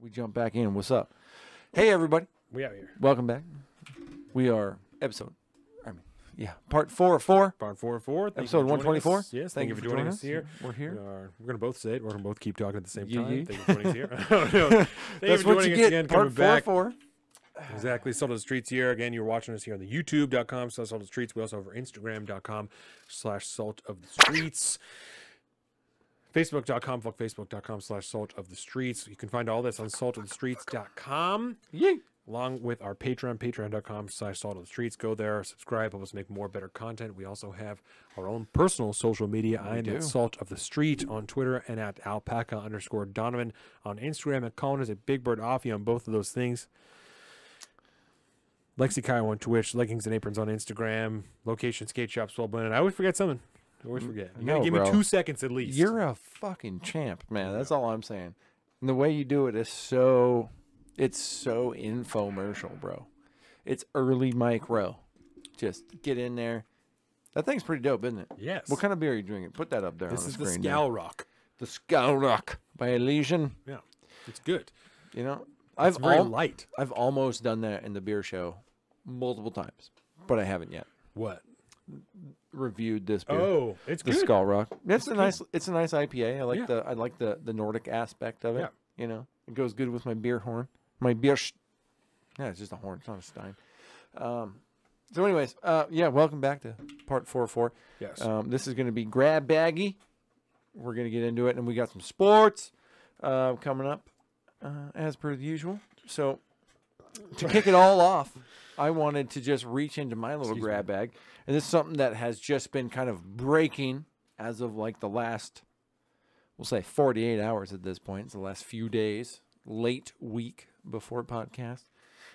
We jump back in. What's up? Hey, everybody. We out here. Welcome back. We are part 4 of 4. Part 4 of 4. Episode 124. Yes, thank you for joining us here. We're here. We're going to both say it. We're going to both keep talking at the same Yeah, time. yeah. Thank you for joining us here. I don't know. Thank That's you for what joining you us get. again. Part Coming 4 back. of 4. Exactly. Salt of the Streets here. Again, you're watching us here on the youtube.com/Salt of the Streets. We also have our Instagram.com/Salt of the Streets. Facebook.com/Salt of the Streets. You can find all this on saltofthestreets.com. Yay. Along with our Patreon, patreon.com/Salt of the Streets. Go there, subscribe, help us make more better content. We also have our own personal social media. I am at Salt of the Street on Twitter and at alpaca_Donovan on Instagram. At Colin is at Big Bird Offie on both of those things. Lexi Kyle on Twitch, Leggings and Aprons on Instagram, Location Skate Shop, Swell Blended. I always forget something. I always forget. You gotta give me 2 seconds at least. You're a fucking champ, man. That's all I'm saying. And the way you do it is so... It's so infomercial, bro. It's early micro. Just get in there. That thing's pretty dope, isn't it? Yes. What kind of beer are you drinking? Put that up there on the screen. This is the Scowl Rock. The Scowl Rock by Elysian. Yeah. It's good. You know, It's very light. I've almost done that in the beer show multiple times, but I haven't yet. What? Reviewed this beer. Oh, it's the good. Skull Rock. It's a nice IPA. I like Yeah. the Nordic aspect of it. Yeah. You know, it goes good with my beer horn. My beer. Yeah, it's just a horn. It's not a stein. So, anyways, welcome back to part 4 of 4. Yes. This is going to be grab baggy. We're going to get into it, and we got some sports coming up as per the usual. So, to kick it all off, I wanted to just reach into my little grab bag, and this is something that has just been kind of breaking as of like the last, we'll say 48 hours at this point. It's the last few days, late week before podcast,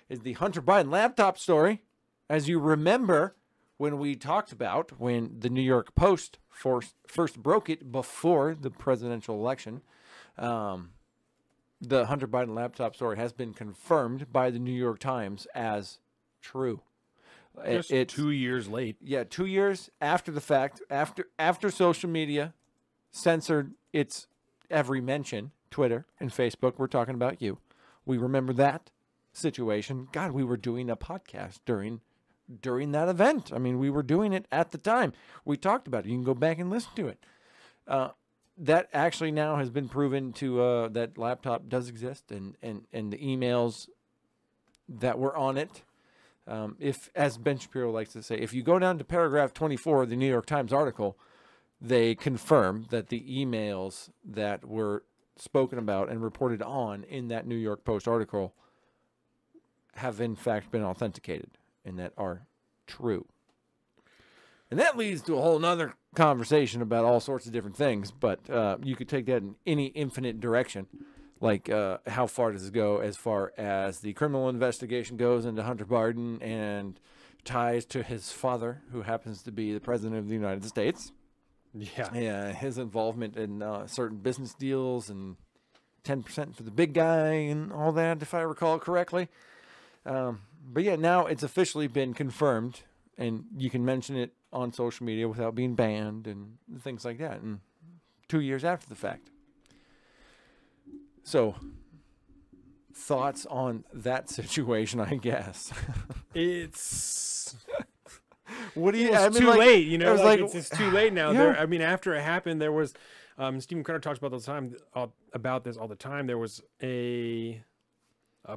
is the Hunter Biden laptop story. As you remember, when we talked about when the New York Post first broke it before the presidential election, the Hunter Biden laptop story has been confirmed by the New York Times as true. Just It's 2 years late. Yeah, 2 years after the fact, after social media censored its every mention, Twitter and Facebook. We're talking about you. We remember that situation. God, we were doing a podcast during that event. I mean, we were doing it at the time. We talked about it. You can go back and listen to it. That actually now has been proven to that laptop does exist, and the emails that were on it. If, as Ben Shapiro likes to say, if you go down to paragraph 24 of the New York Times article, they confirm that the emails that were spoken about and reported on in that New York Post article have in fact been authenticated and that are true. And that leads to a whole nother conversation about all sorts of different things, but you could take that in any infinite direction. Like, how far does it go as far as the criminal investigation goes into Hunter Biden and ties to his father, who happens to be the president of the United States. Yeah, his involvement in certain business deals and 10% for the big guy and all that, if I recall correctly. But yeah, now it's officially been confirmed, and you can mention it on social media without being banned and things like that. And 2 years after the fact. So, thoughts on that situation, I guess. It's... What do you? It's too late, you know. It's too late now. Yeah. I mean, after it happened, there was. Stephen Carter talks about this all the time. There was a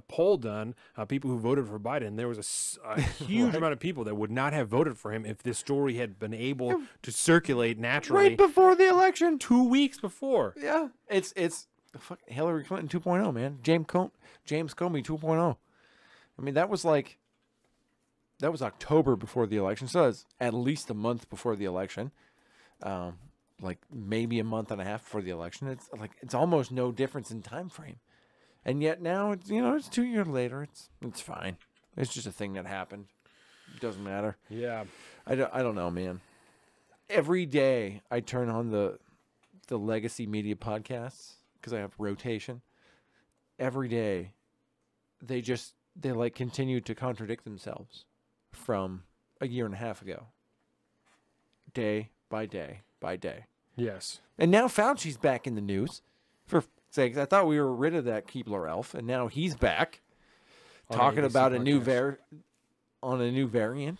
poll done. People who voted for Biden. There was a huge amount of people that would not have voted for him if this story had been able to circulate naturally Right before the election, 2 weeks before. Yeah, it's Hillary Clinton 2.0, man. James Comey 2.0. I mean, that was October before the election, so it's at least a month before the election, like maybe a month and a half before the election. It's almost no difference in time frame, and yet now it's 2 years later. It's fine. It's just a thing that happened. It doesn't matter. Yeah, I don't know, man. Every day I turn on the legacy media podcasts because I have rotation. Every day, they continue to contradict themselves from a year and a half ago. Day by day by day. Yes. And now Fauci's back in the news for It's like, I thought we were rid of that Keebler elf, and now he's back On talking ABC about a new podcast. on a new variant.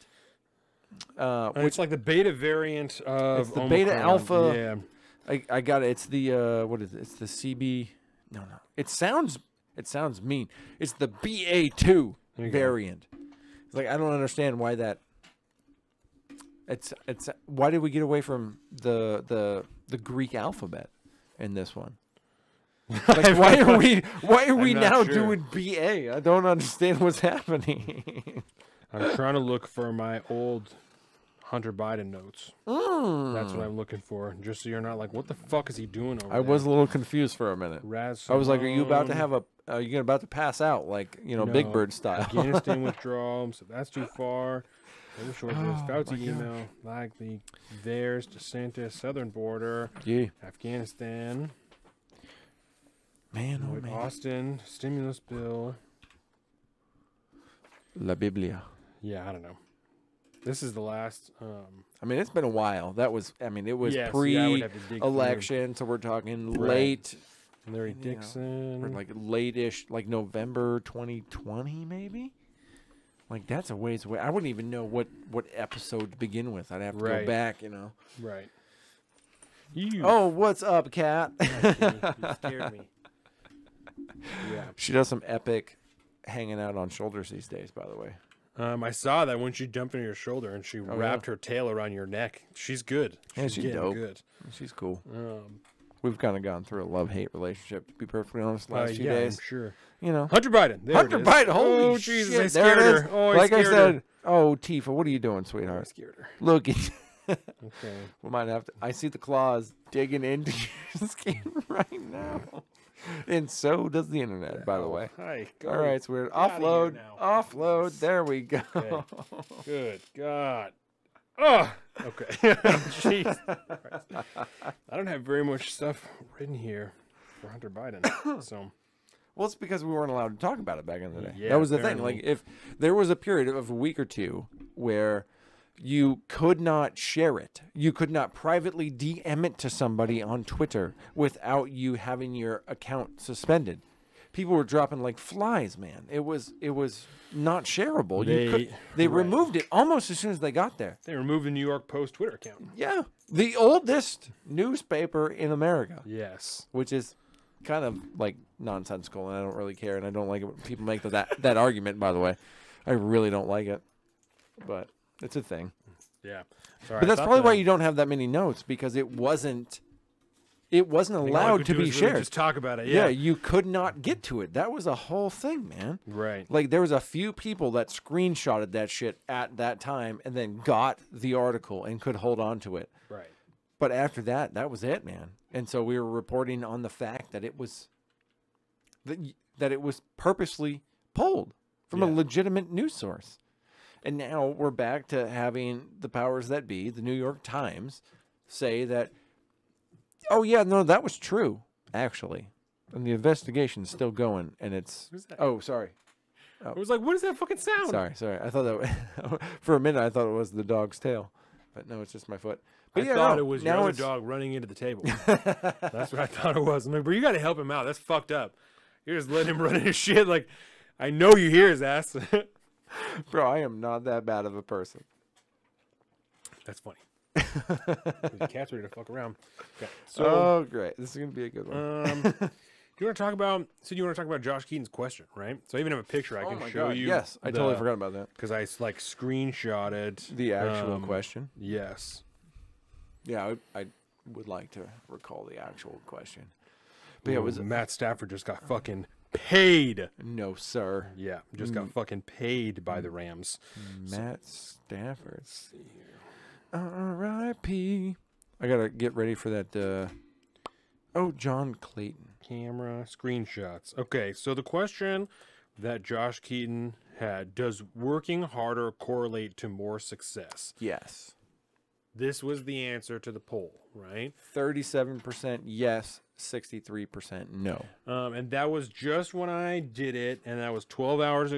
It's like the beta variant of It's the beta Omicron. alpha. Yeah. I got it. It's the what is it? It's the CB. No. It sounds mean. It's the BA2 There you go. variant. It's like I don't understand why that. It's why did we get away from the Greek alphabet in this one? Like, why are we not now sure. doing BA? I don't understand what's happening. I'm trying to look for my old Hunter Biden notes. That's what I'm looking for. Just so you're not like, what the fuck is he doing over I there? was a little confused for a minute. Raz I was like, are you about to Simone, have are you about to pass out like Big no, Bird style? Afghanistan withdrawal, so that's too far. Very short list. Oh, Fauci my email, likely. There's DeSantis, southern border, Yeah, Afghanistan, man, oh man. Austin, stimulus bill. La Biblia. Yeah, I don't know. This is the last. I mean, it's been a while. It was yeah, so I would have to dig through. pre-election, so we're talking Right. late, Larry you know, Dixon. or like late-ish, like November 2020, maybe. Like that's a ways away. I wouldn't even know what episode to begin with. I'd have to Right. go back, Right. You. Oh, what's up, Kat? You scared me. Yeah. She does some epic hanging out on shoulders these days, by the way. I saw that when she jumped on your shoulder and she Oh, wrapped her tail around your neck. She's good. Yeah, she's getting dope. good. She's cool. Um, We've kind of gone through a love-hate relationship, to be perfectly honest, the last few yeah, days. I'm sure. You know. Hunter Biden. There Hunter it is. Biden, holy oh, Jesus, I shit, there scared it is. her. Oh, Like I scared said, her. oh, Tifa, what are you doing, I sweetheart? scared her. Look, Okay. we might have to. I see the claws digging into your skin right now. And so does the internet, by the way. Hi. Go. All right, it's weird. outta here Offload. now. Offload. There we go. Okay. Good God. Oh, okay. Jeez. Christ. I don't have very much stuff written here for Hunter Biden. So, Well, it's because we weren't allowed to talk about it back in the day. Yeah, That was the thing. apparently. Like, if there was a period of a week or two where you could not share it, you could not privately DM it to somebody on Twitter without you having your account suspended. People were dropping like flies, man. It was not shareable. They right. removed it almost as soon as they got there. they removed the New York Post Twitter account. Yeah, the oldest newspaper in America, Yes. which is kind of like nonsensical, and I don't really care, and I don't like it when people make that argument. By the way, I really don't like it, but it's a thing. Yeah. Sorry, But I that's thought probably why that- you don't have that many notes, because it wasn't I think all I allowed could to do be is really shared. Just talk about it. Yeah, Yeah. you could not get to it. That was a whole thing, man. Right. Like, there was a few people that screenshotted that shit at that time and then got the article and could hold on to it. Right. But after that, that was it, man. And so we were reporting on the fact that it was that it was purposely pulled from a Yeah. legitimate news source. And now we're back to having the powers that be, the New York Times, say that, oh yeah, no, that was true, actually. And the investigation's still going, and it's What is that? oh, sorry. I was like, what is that fucking sound? Sorry. I thought that for a minute I thought it was the dog's tail. But no, it's just my foot. But I yeah, thought no, it was your now other it's dog running into the table. That's what I thought it was. I'm like, bro, you got to help him out. That's fucked up. You're just letting him run into shit. Like, I know you hear his ass. Bro, I am not that bad of a person. That's funny. The cat's ready to fuck around. Okay, so, Oh, great. This is going to be a good one. do you want to talk about? So you want to talk about Josh Keaton's question, right? So I even have a picture I Oh can my show God, you. yes, I totally forgot about that. because I like screenshotted The actual question. Yes. Yeah, I would like to recall the actual question. But yeah, it was Matt Stafford just got fucking paid. no, sir. Yeah, just got fucking paid by the Rams. Matt Stafford. R.I.P. I gotta get ready for that. John Clayton. Camera screenshots. Okay, so the question that Josh Keaton had: does working harder correlate to more success? Yes. This was the answer to the poll, right? 37% yes, 63% no. And that was just when I did it, and that was 12 hours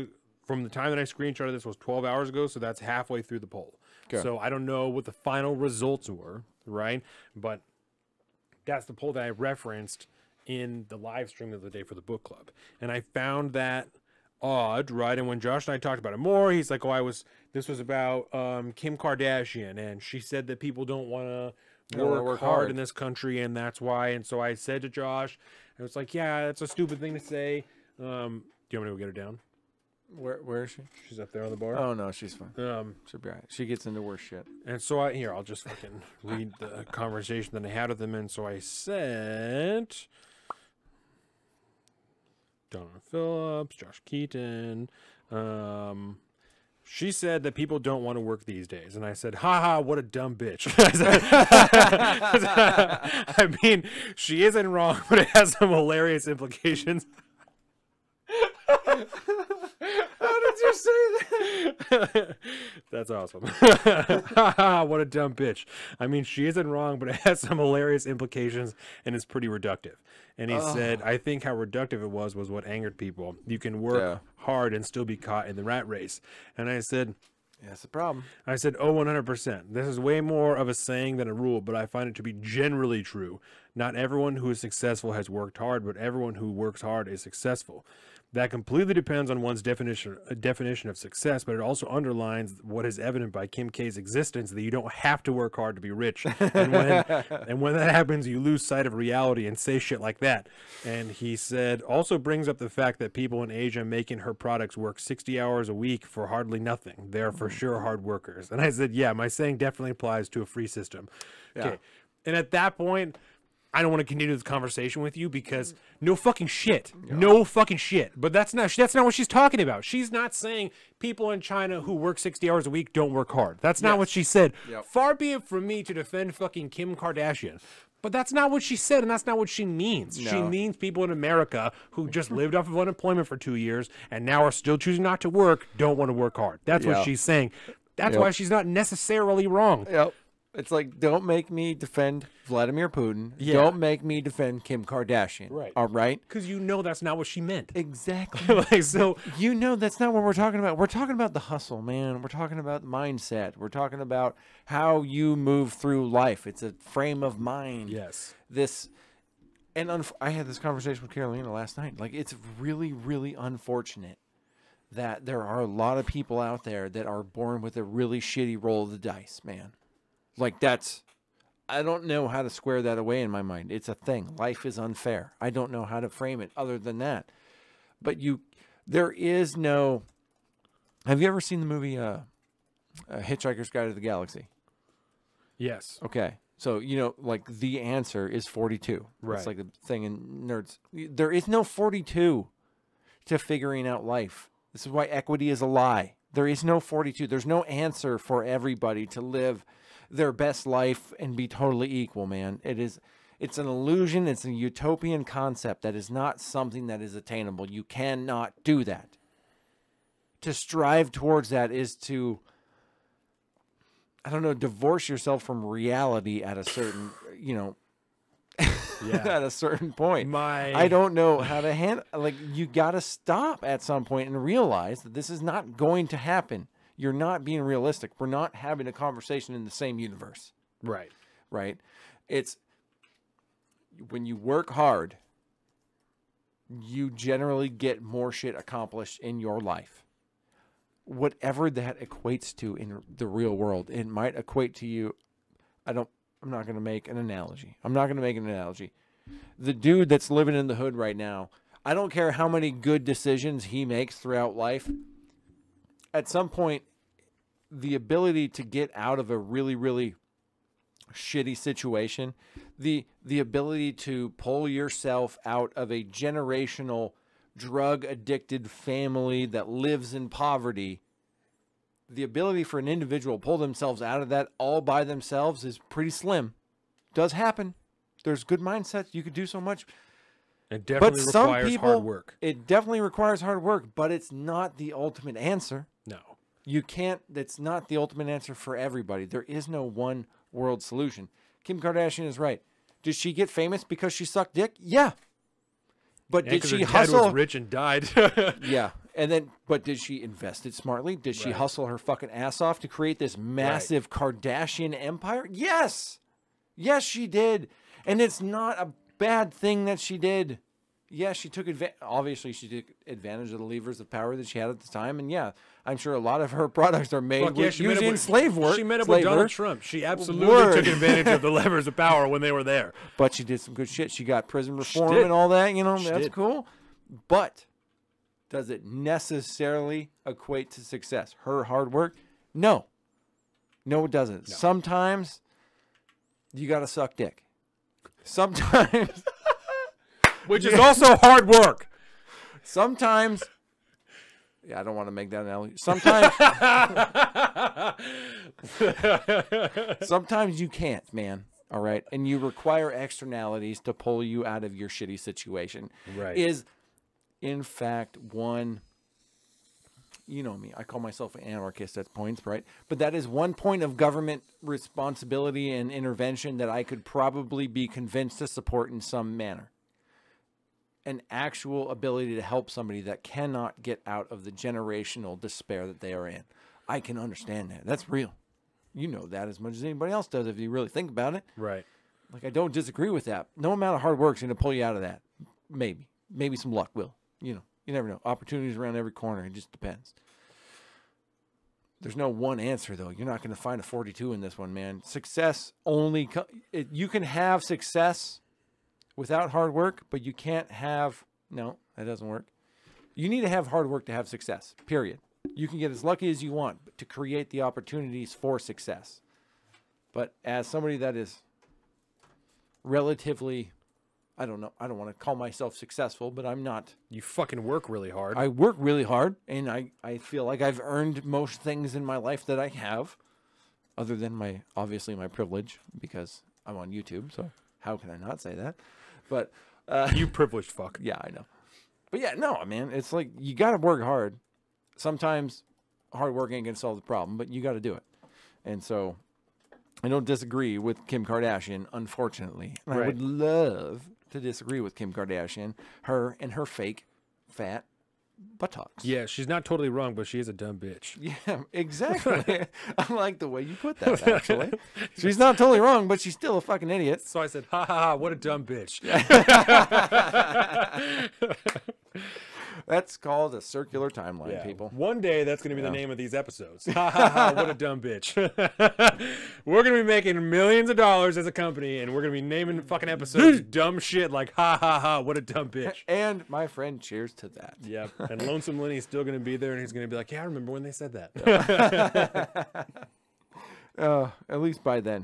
from the time that I screenshotted this was 12 hours ago, so that's halfway through the poll. Okay. So I don't know what the final results were, right? But that's the poll that I referenced in the live stream the other day for the book club, and I found that odd, right? And when Josh and I talked about it more, he's like, "Oh, this was about Kim Kardashian, and she said that people don't want to work hard in this country, and that's why." And so I said to Josh, I was like, "Yeah, that's a stupid thing to say." Do you want me to go get her down? Where is she? She's up there on the bar. Oh no, she's fine. She'll be all right. She gets into worse shit. And so I'll just fucking read the conversation that I had with them. And so I sent Don Phillips, Josh Keaton. She said that people don't want to work these days. And I said, haha, what a dumb bitch. I mean, she isn't wrong, but it has some hilarious implications. How did you say that? That's awesome. What a dumb bitch. I mean, she isn't wrong, but it has some hilarious implications and is pretty reductive. And he said, I think how reductive it was what angered people. You can work hard and still be caught in the rat race. And I said, yeah, that's the problem. I said, 100%. This is way more of a saying than a rule, but I find it to be generally true. Not everyone who is successful has worked hard, but everyone who works hard is successful. That completely depends on one's definition of success, but it also underlines what is evident by Kim K's existence, that you don't have to work hard to be rich. And when that happens, you lose sight of reality and say shit like that. And he said, also brings up the fact that people in Asia making her products work 60 hours a week for hardly nothing. They're for sure hard workers. And I said, yeah, my saying definitely applies to a free system. Yeah. Okay. And at that point, I don't want to continue this conversation with you because no fucking shit. Yeah. No fucking shit. But that's not what she's talking about. She's not saying people in China who work 60 hours a week don't work hard. That's not what she said. Yep. Far be it from me to defend fucking Kim Kardashian. But that's not what she said, and that's not what she means. No. She means people in America who just lived off of unemployment for 2 years and now are still choosing not to work, don't want to work hard. That's what she's saying. That's why she's not necessarily wrong. Yep. It's like, don't make me defend Vladimir Putin. Yeah. Don't make me defend Kim Kardashian. Right. All right? Because you know that's not what she meant. Exactly. So you know that's not what we're talking about. We're talking about the hustle, man. We're talking about mindset. We're talking about how you move through life. It's a frame of mind. Yes. I had this conversation with Carolina last night. Like, it's really, really unfortunate that there are a lot of people out there that are born with a really shitty roll of the dice, man. Like, I don't know how to square that away in my mind. It's a thing. Life is unfair. I don't know how to frame it other than that. But there is no, have you ever seen the movie Hitchhiker's Guide to the Galaxy? Yes. Okay. So, like, the answer is 42. Right. It's like the thing in nerds. There is no 42 to figuring out life. This is why equity is a lie. There is no 42. There's no answer for everybody to live their best life and be totally equal, man. It's an illusion. It's a utopian concept that is not something that is attainable. You cannot do that. To strive towards that is to, I don't know, divorce yourself from reality at a certain, at a certain point. I don't know how to handle, like, you got to stop at some point and realize that this is not going to happen. You're not being realistic. We're not having a conversation in the same universe. Right. Right. It's when you work hard, you generally get more shit accomplished in your life. Whatever that equates to in the real world, it might equate to you. I'm not going to make an analogy. The dude that's living in the hood right now, I don't care how many good decisions he makes throughout life. At some point, the ability to get out of a really, really shitty situation, the ability to pull yourself out of a generational drug-addicted family that lives in poverty, the ability for an individual to pull themselves out of that all by themselves is pretty slim. Does happen. There's good mindsets. You could do so much. It definitely requires hard work. It definitely requires hard work, but it's not the ultimate answer. No. You can't, that's not the ultimate answer for everybody. There is no one world solution. Kim Kardashian is right. Did she get famous because she sucked dick? Yeah. But did she hustle? Dad was rich and died. Yeah. But did she invest it smartly? Did she hustle her fucking ass off to create this massive Kardashian empire? Yes. Yes, she did. And it's not bad thing that she did. Yeah, she took obviously she took advantage of the levers of power that she had at the time, and yeah, I'm sure a lot of her products are made using slave work. She met up with Donald Trump. She absolutely took advantage of the levers of power when they were there. But she did some good shit. She got prison reform and all that. You know, that's cool. But does it necessarily equate to success? Her hard work? No. No, it doesn't. No. Sometimes you got to suck dick. Sometimes. Which is also hard work. Sometimes. Yeah, I don't want to make that analogy. Sometimes you can't, man. All right. And you require externalities to pull you out of your shitty situation. Right. Is, in fact, one. You know me. I call myself an anarchist at points, right? But that is one point of government responsibility and intervention that I could probably be convinced to support in some manner. An actual ability to help somebody that cannot get out of the generational despair that they are in. I can understand that. That's real. You know that as much as anybody else does if you really think about it. Right. Like, I don't disagree with that. No amount of hard work is going to pull you out of that. Maybe. Maybe some luck will. You know, you never know. Opportunities around every corner. It just depends. There's no one answer, though. You're not going to find a 42 in this one, man. Success only... you can have success without hard work, but you can't have... No, that doesn't work. You need to have hard work to have success, period. You can get as lucky as you want to create the opportunities for success. But as somebody that is relatively... I don't know. I don't want to call myself successful, but I'm not. You fucking work really hard. I work really hard, and I feel like I've earned most things in my life that I have, other than obviously my privilege, because I'm on YouTube, so how can I not say that? But you privileged fuck. Yeah, I know. But yeah, no, man, it's like you got to work hard. Sometimes hard work ain't going to solve the problem, but you got to do it. And so I don't disagree with Kim Kardashian, unfortunately. And I would love to disagree with Kim Kardashian, her and her fake fat buttocks. Yeah, she's not totally wrong, but she is a dumb bitch. Yeah, exactly. I like the way you put that, actually. She's not totally wrong, but she's still a fucking idiot. So I said, ha ha ha, what a dumb bitch. That's called a circular timeline, people. One day, that's going to be the name of these episodes. Ha ha ha, what a dumb bitch. We're going to be making millions of dollars as a company, and we're going to be naming fucking episodes dumb shit like ha ha ha, what a dumb bitch. And my friend, cheers to that. Yeah, and Lonesome Lenny's still going to be there, and he's going to be like, yeah, I remember when they said that. At least by then,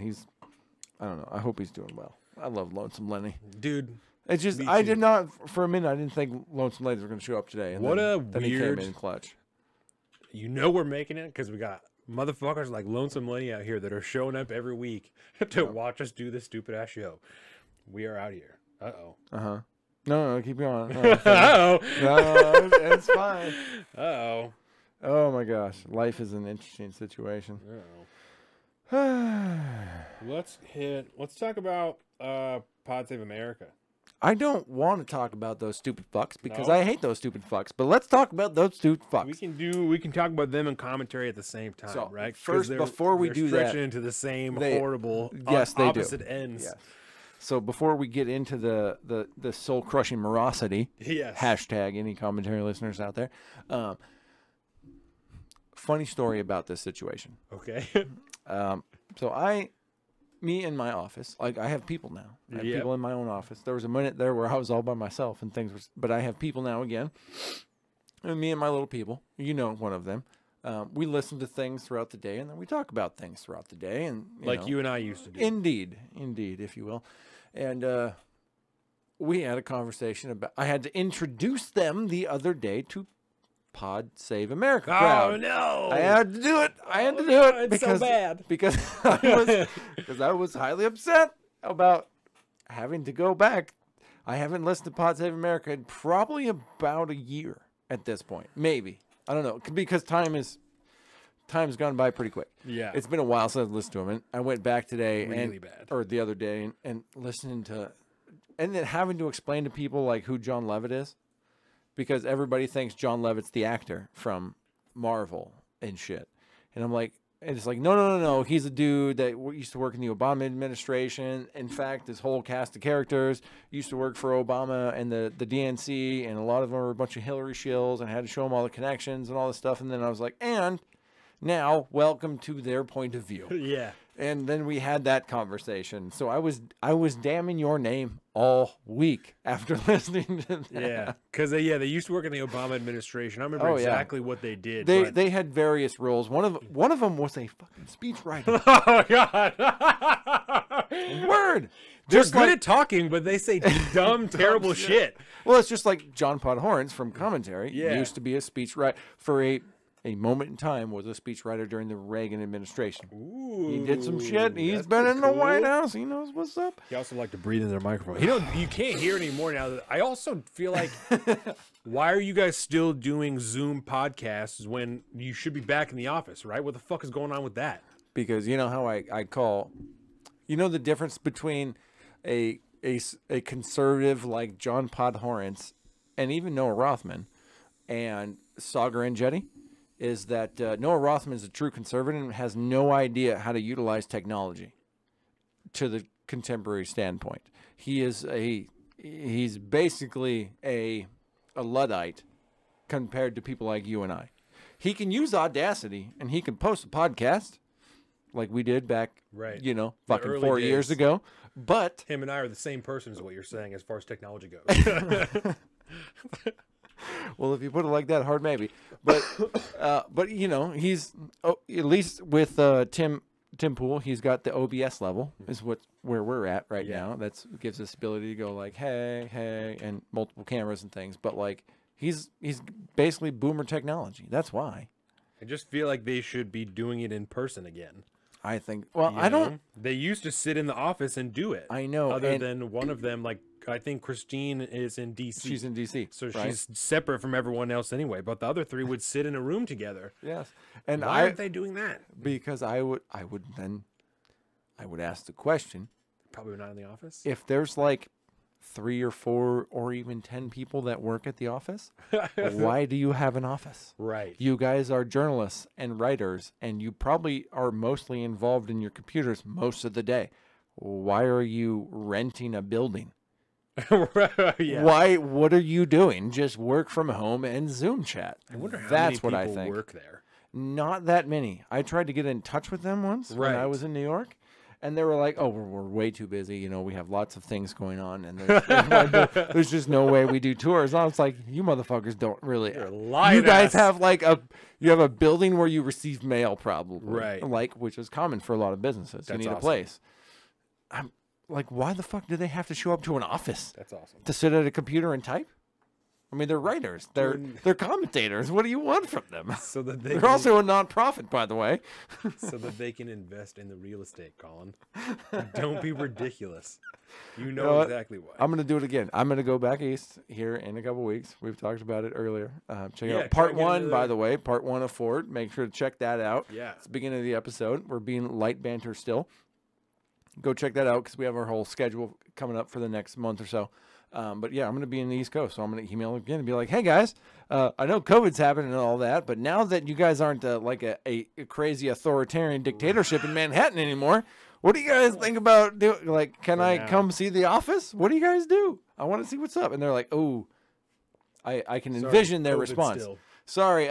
I don't know, I hope he's doing well. I love Lonesome Lenny. Dude. It's just, I did not, for a minute, I didn't think Lonesome Ladies were going to show up today. And what then he came in clutch. You know we're making it because we got motherfuckers like Lonesome Lenny out here that are showing up every week to watch us do this stupid-ass show. We are out here. Uh-oh. Uh-huh. No, keep going. Uh-oh. No, it's fine. Uh-oh. Oh, my gosh. Life is an interesting situation. Uh-oh. Let's talk about Pod Save America. I don't want to talk about those stupid fucks because I hate those stupid fucks. But let's talk about those stupid fucks. We can talk about them in commentary at the same time, so, right? First, before we do that, stretching into the same horrible, opposite ends. Yes. So before we get into the soul crushing morosity, hashtag any commentary listeners out there, funny story about this situation. Okay. So me in my office, like I have people now. I have people in my own office. There was a minute there where I was all by myself and things were, but I have people now again. And me and my little people, you know, one of them. We listen to things throughout the day, and then we talk about things throughout the day, and you and I used to do. Indeed, if you will. And we had a conversation about. I had to introduce them the other day to Pod Save America crowd. Oh no! I had to do it. It's because so bad because I was highly upset about having to go back. I haven't listened to Pod Save America in probably about a year at this point. Maybe. I don't know, because time's gone by pretty quick. Yeah, it's been a while since I've listened to him, and I went back today or the other day and listening to, and then having to explain to people like who John Levitt is. Because everybody thinks John Levitt's the actor from Marvel and shit. And I'm like, And it's like, no. He's a dude that used to work in the Obama administration. In fact, this whole cast of characters used to work for Obama and the DNC, and a lot of them were a bunch of Hillary shills, and I had to show them all the connections and all this stuff. And then I was like, and now welcome to their point of view. Yeah. And then we had that conversation. So I was damning your name all week after listening to that. Yeah, because they used to work in the Obama administration. I remember exactly what they did. They had various roles. One of them was a fucking speechwriter. Oh God! Word. They're good at talking, but they say dumb, terrible shit. Well, it's just like John Podhorns from Commentary Yeah. used to be a speechwriter for a moment in time, was a speechwriter during the Reagan administration. Ooh, He did some shit. He's been in the White House. He knows what's up. He also liked to breathe in their microphone. You can't hear anymore now. I also feel like, why are you guys still doing Zoom podcasts when you should be back in the office, right? What the fuck is going on with that? Because you know how I call, you know the difference between a conservative like John Podhorns and even Noah Rothman and Sagar and Jetty is that Noah Rothman is a true conservative and has no idea how to utilize technology to the contemporary standpoint. He's basically a Luddite compared to people like you and I. He can use Audacity and he can post a podcast like we did back, Right. Fucking 4 years ago. But him and I are the same person, is what you're saying, as far as technology goes. well, if you put it like that, hard maybe. But he's at least with Tim Pool, he's got the OBS level, is where we're at right now. That's gives us ability to go like hey, and multiple cameras and things. But like he's basically boomer technology. That's why. I just feel like they should be doing it in person again. I think. Well, I don't. They used to sit in the office and do it. I know. Other than one of them, like I think Christine is in DC. She's in DC, so right? she's separate from everyone else anyway. But the other three would sit in a room together. Yes, and why aren't they doing that? Because I would ask the question. Probably not in the office. If there's like 3 or 4 or even 10 people that work at the office, why do you have an office? Right. You guys are journalists and writers, and you probably are mostly involved in your computers most of the day. Why are you renting a building? Yeah. Why? What are you doing? Just work from home and Zoom chat. I wonder how That's many what people I think. work there. Not that many. I tried to get in touch with them once when I was in New York. And they were like, "Oh, we're way too busy. We have lots of things going on, and there's just no way we do tours." And I was like, "You motherfuckers don't really. You guys have like you have a building where you receive mail, probably, right? Like, which is common for a lot of businesses. That's you need a place. I'm like, why the fuck do they have to show up to an office? That's awesome. To sit at a computer and type. I mean, they're writers. They're commentators. What do you want from them? So that they're also a nonprofit, by the way. So that they can invest in the real estate, Colin. Don't be ridiculous. You know exactly why. I'm going to do it again. I'm going to go back east here in a couple weeks. We've talked about it earlier. Check out part 1, by the way. Part 1 of Ford. Make sure to check that out. Yeah. It's the beginning of the episode. We're being light banter still. Go check that out because we have our whole schedule coming up for the next month or so. But yeah, I'm going to be in the East Coast, so I'm going to email again and be like, "Hey guys, I know COVID's happening and all that, but now that you guys aren't like a crazy authoritarian dictatorship in Manhattan anymore, what do you guys think about doing? Like, can I come see the office? What do you guys do? I want to see what's up." And they're like, "Oh, I can envision their response. Sorry,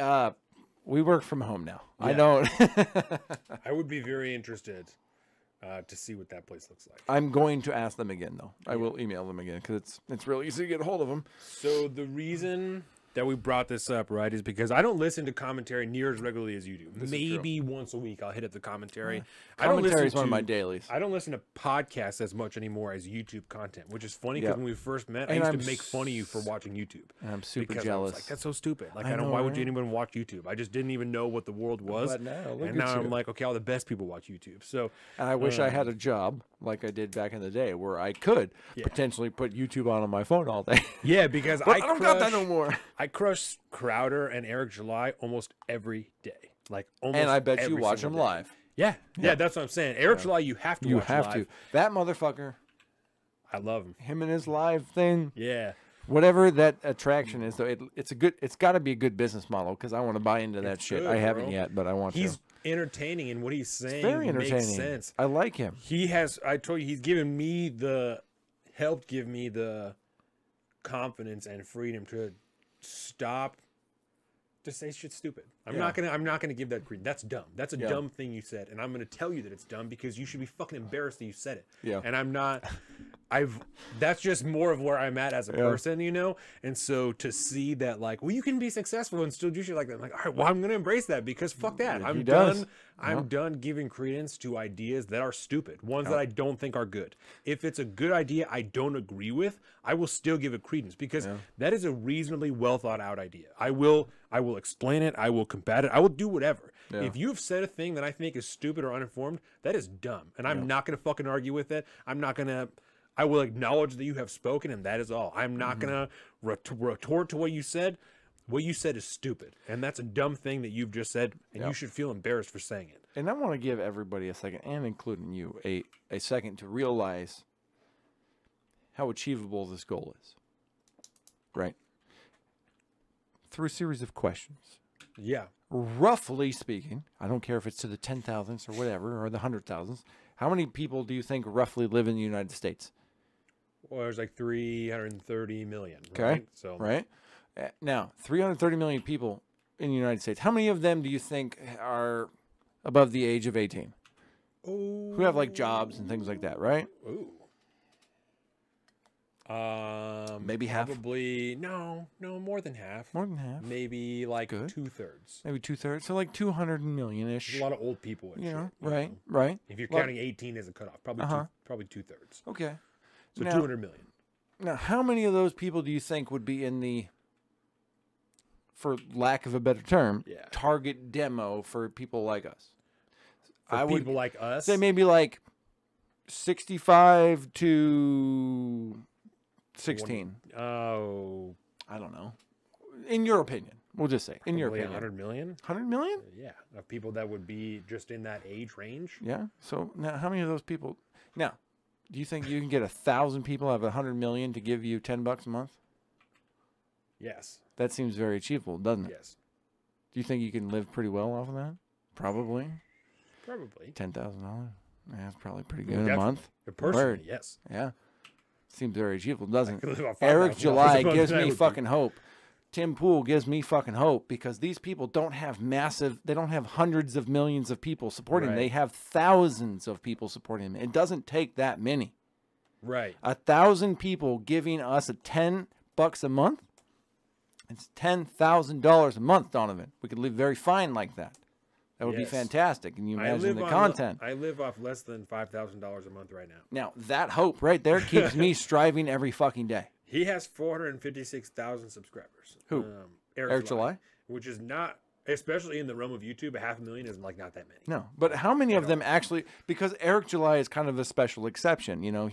we work from home now. Yeah. I don't." I would be very interested. To see what that place looks like. I'm going to ask them again, though. I will email them again because it's really easy to get a hold of them. So the reason that we brought this up, right, is because I don't listen to commentary near as regularly as you do. Maybe once a week I'll hit up the commentary. Commentary is one of my dailies. I don't listen to podcasts as much anymore as YouTube content, which is funny because when we first met, I used to make fun of you for watching YouTube. And I'm super jealous. I was like, that's so stupid. Like, why would anyone watch YouTube? I just didn't even know what the world was. But now I'm like, okay, all the best people watch YouTube. So, and I wish I had a job like I did back in the day where I could potentially put YouTube on my phone all day. Yeah, because I don't got that no more. I crush Crowder and Eric July almost every day. Like almost. And I bet you watch them live. Yeah, that's what I'm saying. Eric July, you have to watch live. That motherfucker. I love him. Him and his live thing. Yeah. Whatever that attraction is, though, it's got to be a good business model because I want to buy into that shit. I haven't yet, but I want to. He's entertaining, and what he's saying very entertaining. makes sense. I like him. I told you, he's given me helped give me the confidence and freedom to stop to say shit stupid. I'm not gonna give that credence. That's dumb. That's a dumb thing you said, and I'm gonna tell you that it's dumb because you should be fucking embarrassed that you said it. Yeah. And I'm not. That's just more of where I'm at as a person, you know. And so to see that, like, well, you can be successful and still do shit like that. I'm like, all right, well, I'm gonna embrace that because fuck that. I'm done. I'm done giving credence to ideas that are stupid, ones that I don't think are good. If it's a good idea I don't agree with, I will still give it credence because that is a reasonably well thought out idea. I will explain it. I will combat it. I will do whatever. Yeah. If you have said a thing that I think is stupid or uninformed, that is dumb, and I'm not gonna fucking argue with it. I will acknowledge that you have spoken, and that is all. I'm not gonna retort to what you said. What you said is stupid, and that's a dumb thing that you've just said, and you should feel embarrassed for saying it. And I want to give everybody a second, and including you, a second to realize how achievable this goal is. Right? Through a series of questions. Yeah. Roughly speaking, I don't care if it's to the 10,000s or whatever, or the 100,000s. How many people do you think roughly live in the United States? Well, there's like 330 million. Okay. Right? So. Right. Now, 330 million people in the United States. How many of them do you think are above the age of 18? Oh. Who have like jobs and things like that, right? Ooh. Maybe half. Probably no, more than half. More than half. Maybe like 2/3. Maybe 2/3. So like 200 million-ish. There's a lot of old people. And shit, right, know? right. If you're counting 18 as a cutoff, probably probably 2/3. Okay. So now, 200 million. Now, how many of those people do you think would be in the, for lack of a better term, target demo for people like us? People like us? Say maybe like 65 to 16. Oh. I don't know. In your opinion. We'll just say. In your opinion. 100 million? 100 million? Yeah. Of people that would be just in that age range. Yeah. So now how many of those people... Now, do you think you can get 1,000 people out of 100 million to give you $10 a month? Yes. That seems very achievable, doesn't it? Yes. Do you think you can live pretty well off of that? Probably. Probably. $10,000. Yeah, that's probably pretty good a month. Personally, yes. Yeah. Seems very achievable, doesn't it? Eric Eric July gives me fucking hope. Tim Pool gives me fucking hope because these people don't have they don't have hundreds of millions of people supporting him. They have thousands of people supporting him. It doesn't take that many. Right. 1,000 people giving us $10 a month. It's $10,000 a month, Donovan. We could live very fine like that. That would be fantastic. And you imagine the content. I live off less than $5,000 a month right now. Now, that hope right there keeps me striving every fucking day. He has 456,000 subscribers. Who? Eric July? Which is not, especially in the realm of YouTube, 500,000 is like not that many. No, but how many of them actually, because Eric July is kind of a special exception, you know,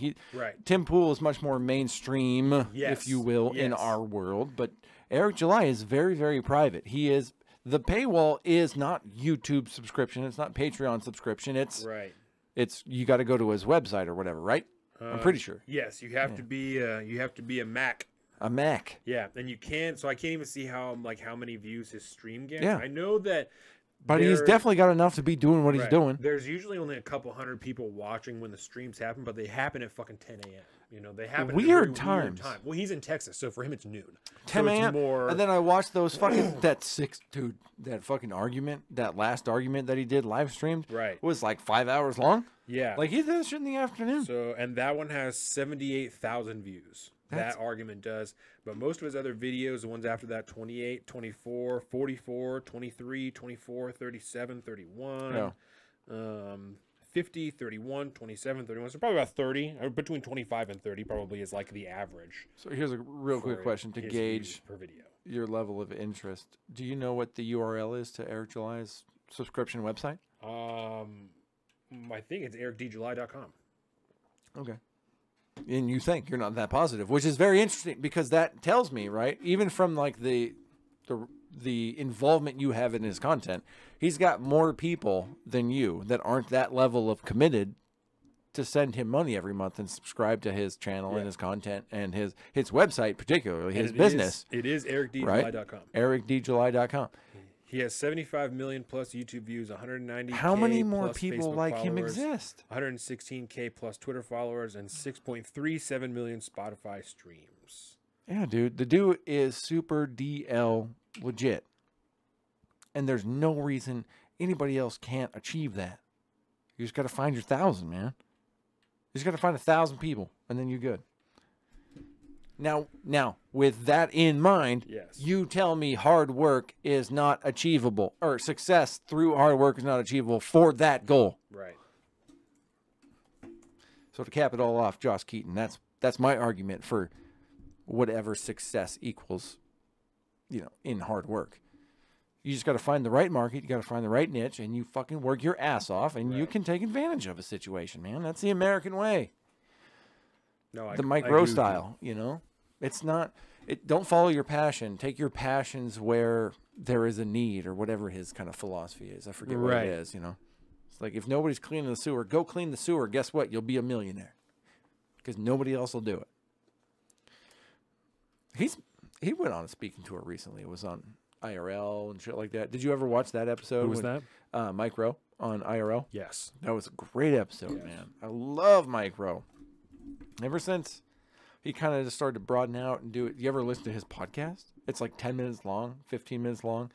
Tim Pool is much more mainstream, if you will, in our world, but Eric July is very, very private. The paywall is not YouTube subscription. It's not Patreon subscription. It's you got to go to his website or whatever, right? I'm pretty sure. Yes, you have to be a Mac. A Mac. Yeah, and you can't. So I can't even see how many views his stream gets. Yeah. I know that. But he's definitely got enough to be doing what he's doing. There's usually only a couple hundred people watching when the streams happen, but they happen at fucking 10 a.m. You know, they happen weird times. Well, he's in Texas, so for him it's noon. 10 a.m. More... And then I watched those fucking that fucking argument, that last argument that he did live streamed. Right. Was like 5 hours long. Yeah. Like he did that shit in the afternoon. So and that one has 78,000 views. That argument does. But most of his other videos, the ones after that, 28, 24, 44, 23, 24, 37, 31, 50, 31, 27, 31. So probably about 30. Or between 25 and 30 probably is like the average. So here's a real quick question to gauge per video. Your level of interest. Do you know what the URL is to Eric July's subscription website? I think it's ericdjuly.com. Okay. And you think you're not that positive, which is very interesting because that tells me, right? Even from like the involvement you have in his content, he's got more people than you that aren't that level of committed to send him money every month and subscribe to his channel and his content and his website, particularly his business. It is ericdjuly.com. Ericdjuly.com. He has 75 million plus YouTube views, 190. How many more plus people Facebook like him followers, exist? 116K plus Twitter followers, and 6.37 million Spotify streams. Yeah, dude. The dude is super DL legit. And there's no reason anybody else can't achieve that. You just got to find your 1,000, man. You just got to find 1,000 people, and then you're good. Now, with that in mind, Yes. you tell me hard work is not achievable, or success through hard work is not achievable for that goal. Right. So to cap it all off, Josh Keaton, that's my argument for whatever success equals, in hard work. You just got to find the right market, you got to find the right niche, and you fucking work your ass off, and you can take advantage of a situation, man. That's the American way. No, The micro style, It's not. Don't follow your passion. Take your passions where there is a need, or whatever his kind of philosophy is. I forget what it is. It's like, if nobody's cleaning the sewer, go clean the sewer. Guess what? You'll be a millionaire because nobody else will do it. He went on a speaking tour recently. It was on IRL and shit like that. Did you ever watch that episode? Who was that? Mike Rowe on IRL. Yes. That was a great episode, man. I love Mike Rowe. Ever since he kind of just started to broaden out and do it. You ever listen to his podcast? It's like 10 minutes long, 15 minutes long.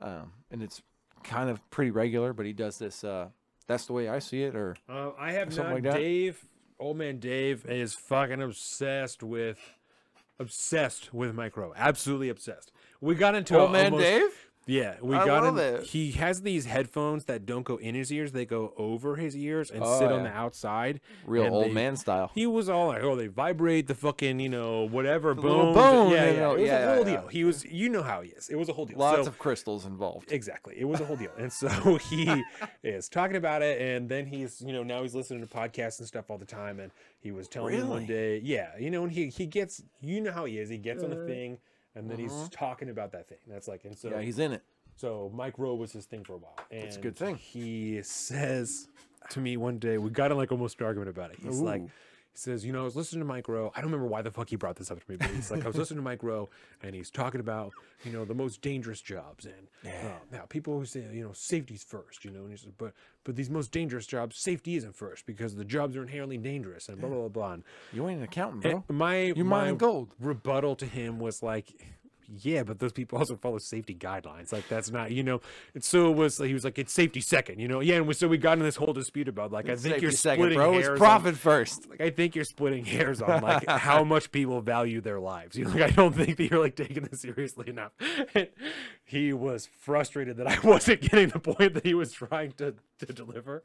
And it's kind of pretty regular, but he does this, that's the way I see it, or I have something not. like that. Dave, old man Dave, is fucking obsessed with Micro. Absolutely obsessed. We got into Old man Dave? Yeah, we I got love him. it. He has these headphones that don't go in his ears; they go over his ears and sit on the outside. Real and old man style. He was all like, "Oh, they vibrate the fucking, whatever The little bones." bone, Yeah, you yeah. know, It was a whole yeah. deal. He was, how he is. It was a whole deal. Lots of crystals involved. Exactly. It was a whole deal. And so he is talking about it, and then he's, now he's listening to podcasts and stuff all the time, and he was telling me one day, and he gets, how he is. He gets on the thing, and then he's talking about that thing. That's like, and so Yeah, he's in it. So Mike Rowe was his thing for a while. And That's a good thing. He says to me one day, we got in like almost an argument about it. He's like, he says, I was listening to Mike Rowe. I don't remember why the fuck he brought this up to me, but he's like, I was listening to Mike Rowe, and he's talking about, the most dangerous jobs. And now people always say, safety's first, and he says, but these most dangerous jobs, safety isn't first because the jobs are inherently dangerous and blah, blah, blah, blah. And You ain't an accountant, bro. my mining gold. rebuttal to him was like, yeah, but those people also follow safety guidelines. Like, that's not, And so it was, he was like, it's safety second, Yeah, and so we got in this whole dispute about, like, I think you're splitting hairs. It's profit first. Like, I think you're splitting hairs on, like, how much people value their lives. Like, I don't think that you're, like, taking this seriously enough. And he was frustrated that I wasn't getting the point that he was trying to deliver.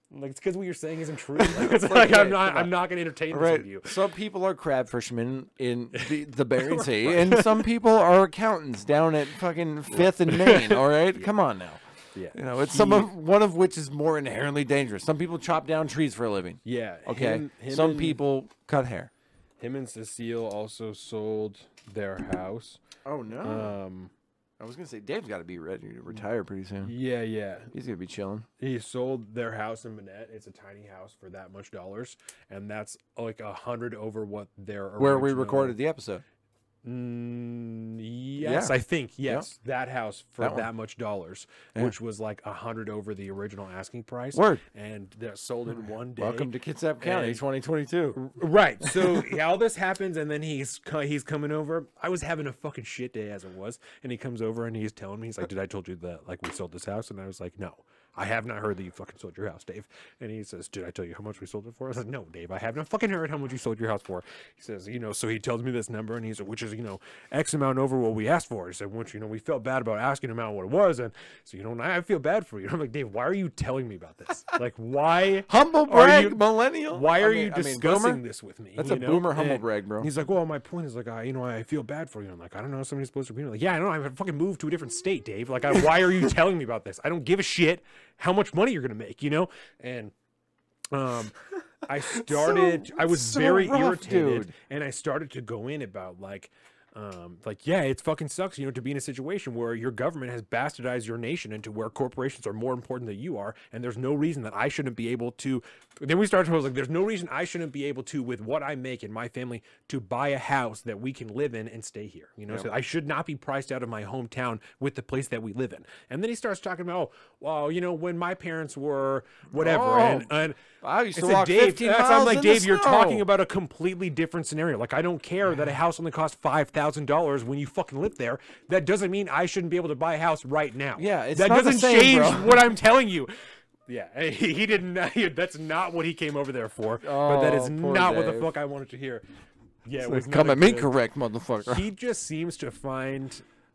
Like, it's because what you're saying isn't true. Like, it's like, I'm not going to entertain this with you. Some people are crab fishermen in the Bering Sea, and some people are accountants down at fucking 5th and Main. All right, come on now. Yeah, it's one of which is more inherently dangerous. Some people chop down trees for a living. Yeah. Okay. Some people cut hair. Him and Cecile also sold their house. Oh no. I was gonna say Dave's got to be ready to retire pretty soon. Yeah. He's gonna be chilling. He sold their house in Manette. It's a tiny house for that much dollars, and that's like 100 over what their where we recorded the episode. Yes, I think yes. That house for that much dollars, which was like 100 over the original asking price. Word. And they're sold in one day. Welcome to Kitsap County, 2022. Right. So all this happens, and then he's coming over. I was having a fucking shit day as it was, and he comes over and he's telling me, he's like, "Did I told you that like we sold this house?" And I was like, "No. I have not heard that you fucking sold your house, Dave." And he says, "Did I tell you how much we sold it for?" I was like, "No, Dave, I have not fucking heard how much you sold your house for." He says, so he tells me this number, and he's like, which is, X amount over what we asked for. He said, which, we felt bad about asking him out what it was. And so, I feel bad for you. I'm like, Dave, why are you telling me about this? Like, why? Humble brag, millennial. Why are you discussing this with me? That's a boomer humble brag, bro. He's like, well, my point is like, I feel bad for you. I'm like, I don't know, somebody's supposed to be like, yeah, I know, I fucking moved to a different state, Dave. Like, why are you telling me about this? I don't give a shit how much money you're gonna make, and I started I was so very rough, irritated, dude. and I started to go in about like like, yeah, it fucking sucks, you know, to be in a situation where your government has bastardized your nation into where corporations are more important than you are, and there's no reason that I shouldn't be able to. Then we started to like, there's no reason I shouldn't be able to, with what I make and my family, to buy a house that we can live in and stay here. You know, so I should not be priced out of my hometown with the place that we live in. And then he starts talking about, oh, well, you know, when my parents were whatever, and I used to it's walk Dave, 15 miles I'm like, in Dave, the you're snow. talking about a completely different scenario. Like, I don't care that a house only costs $5,000 when you fucking live there. That doesn't mean I shouldn't be able to buy a house right now. Yeah, it's that not the doesn't same, change bro. what I'm telling you. Yeah, he didn't. That's not what he came over there for. But that is poor not what the Dave. fuck I wanted to hear. Yeah, it was Come not at me good. correct, motherfucker. He just seems to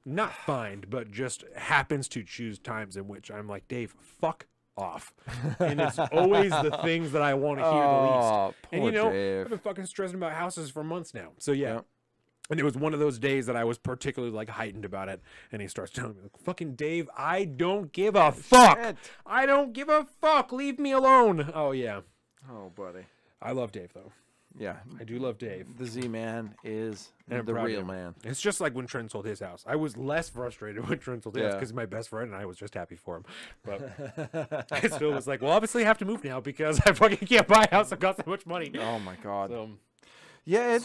not find, but just happens to choose times in which I'm like, Dave, fuck off. And it's always the things that I want to hear the least. And you know, Dave. I've been fucking stressing about houses for months now. So yeah. Yep. And it was one of those days that I was particularly like heightened about it. And he starts telling me, like, fucking Dave, I don't give a fuck. Shit. I don't give a fuck. Leave me alone. Oh yeah. Oh, buddy. I love Dave though. Yeah. I do love Dave. The Z-Man is And I'm the proud of real him. man. It's just like when Trent sold his house. I was less frustrated when Trent sold his house Yeah. because he's my best friend, and I was just happy for him. But I still was like, well, obviously I have to move now because I fucking can't buy a house that costs that much money. Oh, my God. So, Yeah,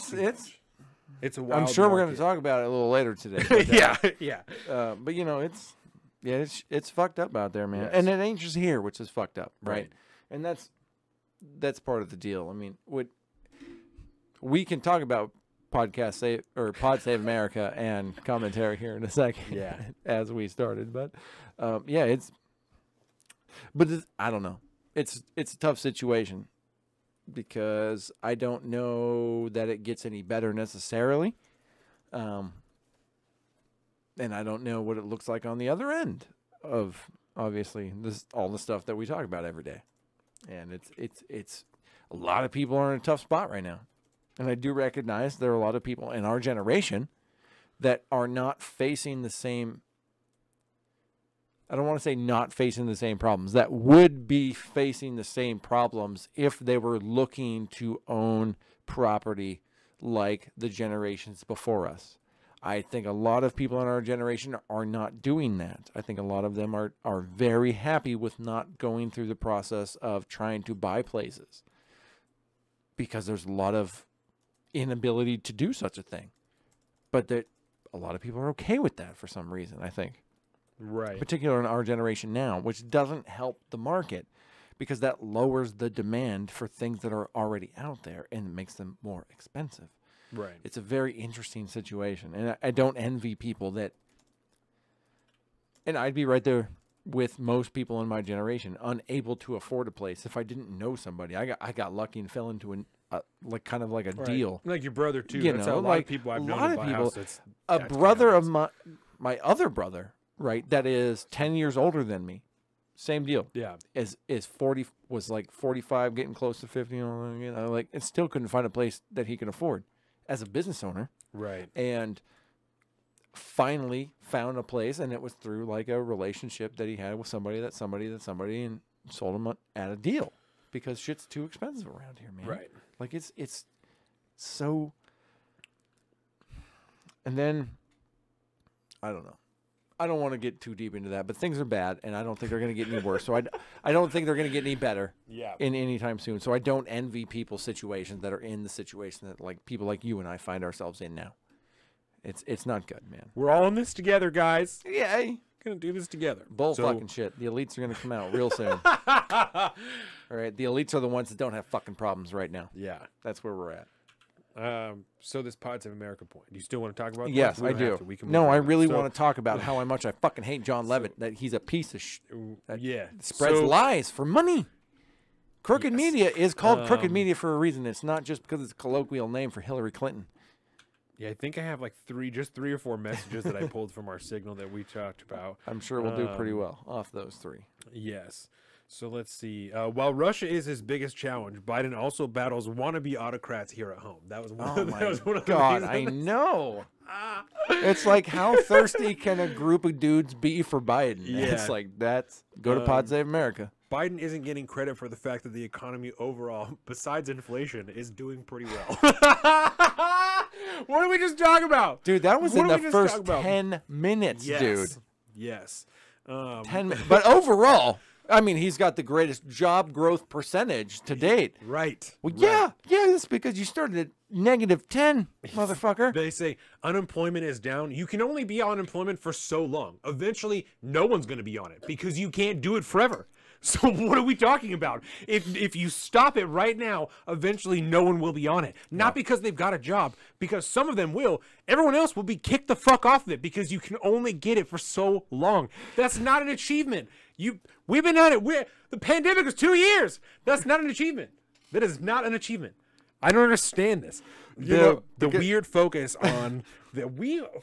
it's a wild I'm sure we're going market. to talk about it a little later today. But, yeah. but you know, it's fucked up out there, man. Yes. And it ain't just here, which is fucked up, right? Right. And that's part of the deal. I mean, we can talk about Pod Save America and commentary here in a second. Yeah. As we started, but I don't know. It's a tough situation because I don't know that it gets any better necessarily. And I don't know what it looks like on the other end of obviously all the stuff that we talk about every day. And it's a lot of people are in a tough spot right now. And I do recognize there are a lot of people in our generation that are not facing the same, I don't want to say not facing the same problems, that would be facing the same problems if they were looking to own property like the generations before us. I think a lot of people in our generation are not doing that. I think a lot of them are very happy with not going through the process of trying to buy places because there's a lot of inability to do such a thing. But that a lot of people are okay with that for some reason, I think. Right. Particularly in our generation now, which doesn't help the market because that lowers the demand for things that are already out there and makes them more expensive. Right. It's a very interesting situation. And I don't envy people that, and I'd be right there with most people in my generation, unable to afford a place. If I didn't know somebody, I got lucky and fell into like kind of like a deal. Like your brother too. You That's know, how a lot like, of people I've a known lot to of buy people- house. That's A what brother of happens. my other brother, right, that is 10 years older than me. Same deal. Yeah. Is 40, was like 45, getting close to 50, you know, like, and still couldn't find a place that he can afford as a business owner. Right. And finally found a place, and it was through like a relationship that he had with somebody, and sold him at a deal because shit's too expensive around here, man. Right. Like it's so. And then I don't know. I don't want to get too deep into that, but things are bad, and I don't think they're going to get any worse. So I don't think they're going to get any better. Yeah. In any time soon. So I don't envy people's situations that are in the situation that like people like you and I find ourselves in now. It's not good, man. We're all in this together, guys. Yeah. Gonna do this together. Bull So- fucking shit. The elites are going to come out real soon. All right. The elites are the ones that don't have fucking problems right now. Yeah. That's where we're at. So this Pods of America point. Do you still want to talk about that? Yes, We I don't have do. to. We can No, move I on. really So- want to talk about how much I fucking hate John Levitt, that he's a piece of that Yeah. spreads So- lies for money. Crooked Yes. media is called crooked media for a reason. It's not just because it's a colloquial name for Hillary Clinton. Yeah, I think I have like three or four messages that I pulled from our signal that we talked about. I'm sure we'll do pretty well off those three. Yes. So let's see. While Russia is his biggest challenge, Biden also battles wannabe autocrats here at home. That was one. Oh that my was one of the God, things I that- know. It's like, how thirsty can a group of dudes be for Biden? Yeah. It's like, go to Pod Save America. Biden isn't getting credit for the fact that the economy overall, besides inflation, is doing pretty well. What did we just talk about? Dude, that was in What the did we just talk first about? 10 minutes, dude. Yes. 10 minutes. But overall, I mean, he's got the greatest job growth percentage to date. Right. Well, right. yeah, that's because you started at -10, motherfucker. They say unemployment is down. You can only be on unemployment for so long. Eventually, no one's going to be on it because you can't do it forever. So what are we talking about? If you stop it right now, eventually no one will be on it. Not because they've got a job, because some of them will. Everyone else will be kicked the fuck off of it because you can only get it for so long. That's not an achievement. We've been at it. The pandemic was 2 years. That's not an achievement. That is not an achievement. I don't understand this. The weird focus on that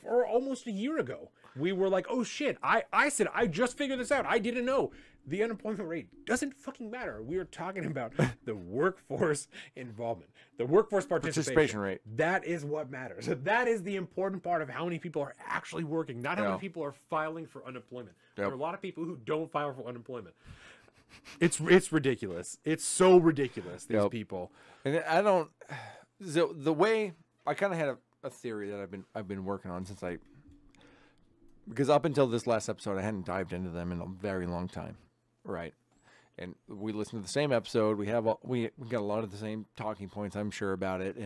or almost a year ago, we were like, oh shit, I said, I just figured this out. I didn't know. The unemployment rate doesn't fucking matter. We are talking about the workforce involvement, the workforce participation rate. That is what matters. That is the important part of how many people are actually working, not how many people are filing for unemployment. There are a lot of people who don't file for unemployment. It's ridiculous. It's so ridiculous, these people. And I don't. The way I kind of had a theory that I've been working on because up until this last episode, I hadn't dived into them in a very long time, right? And we listened to the same episode. We got a lot of the same talking points, I'm sure, about it.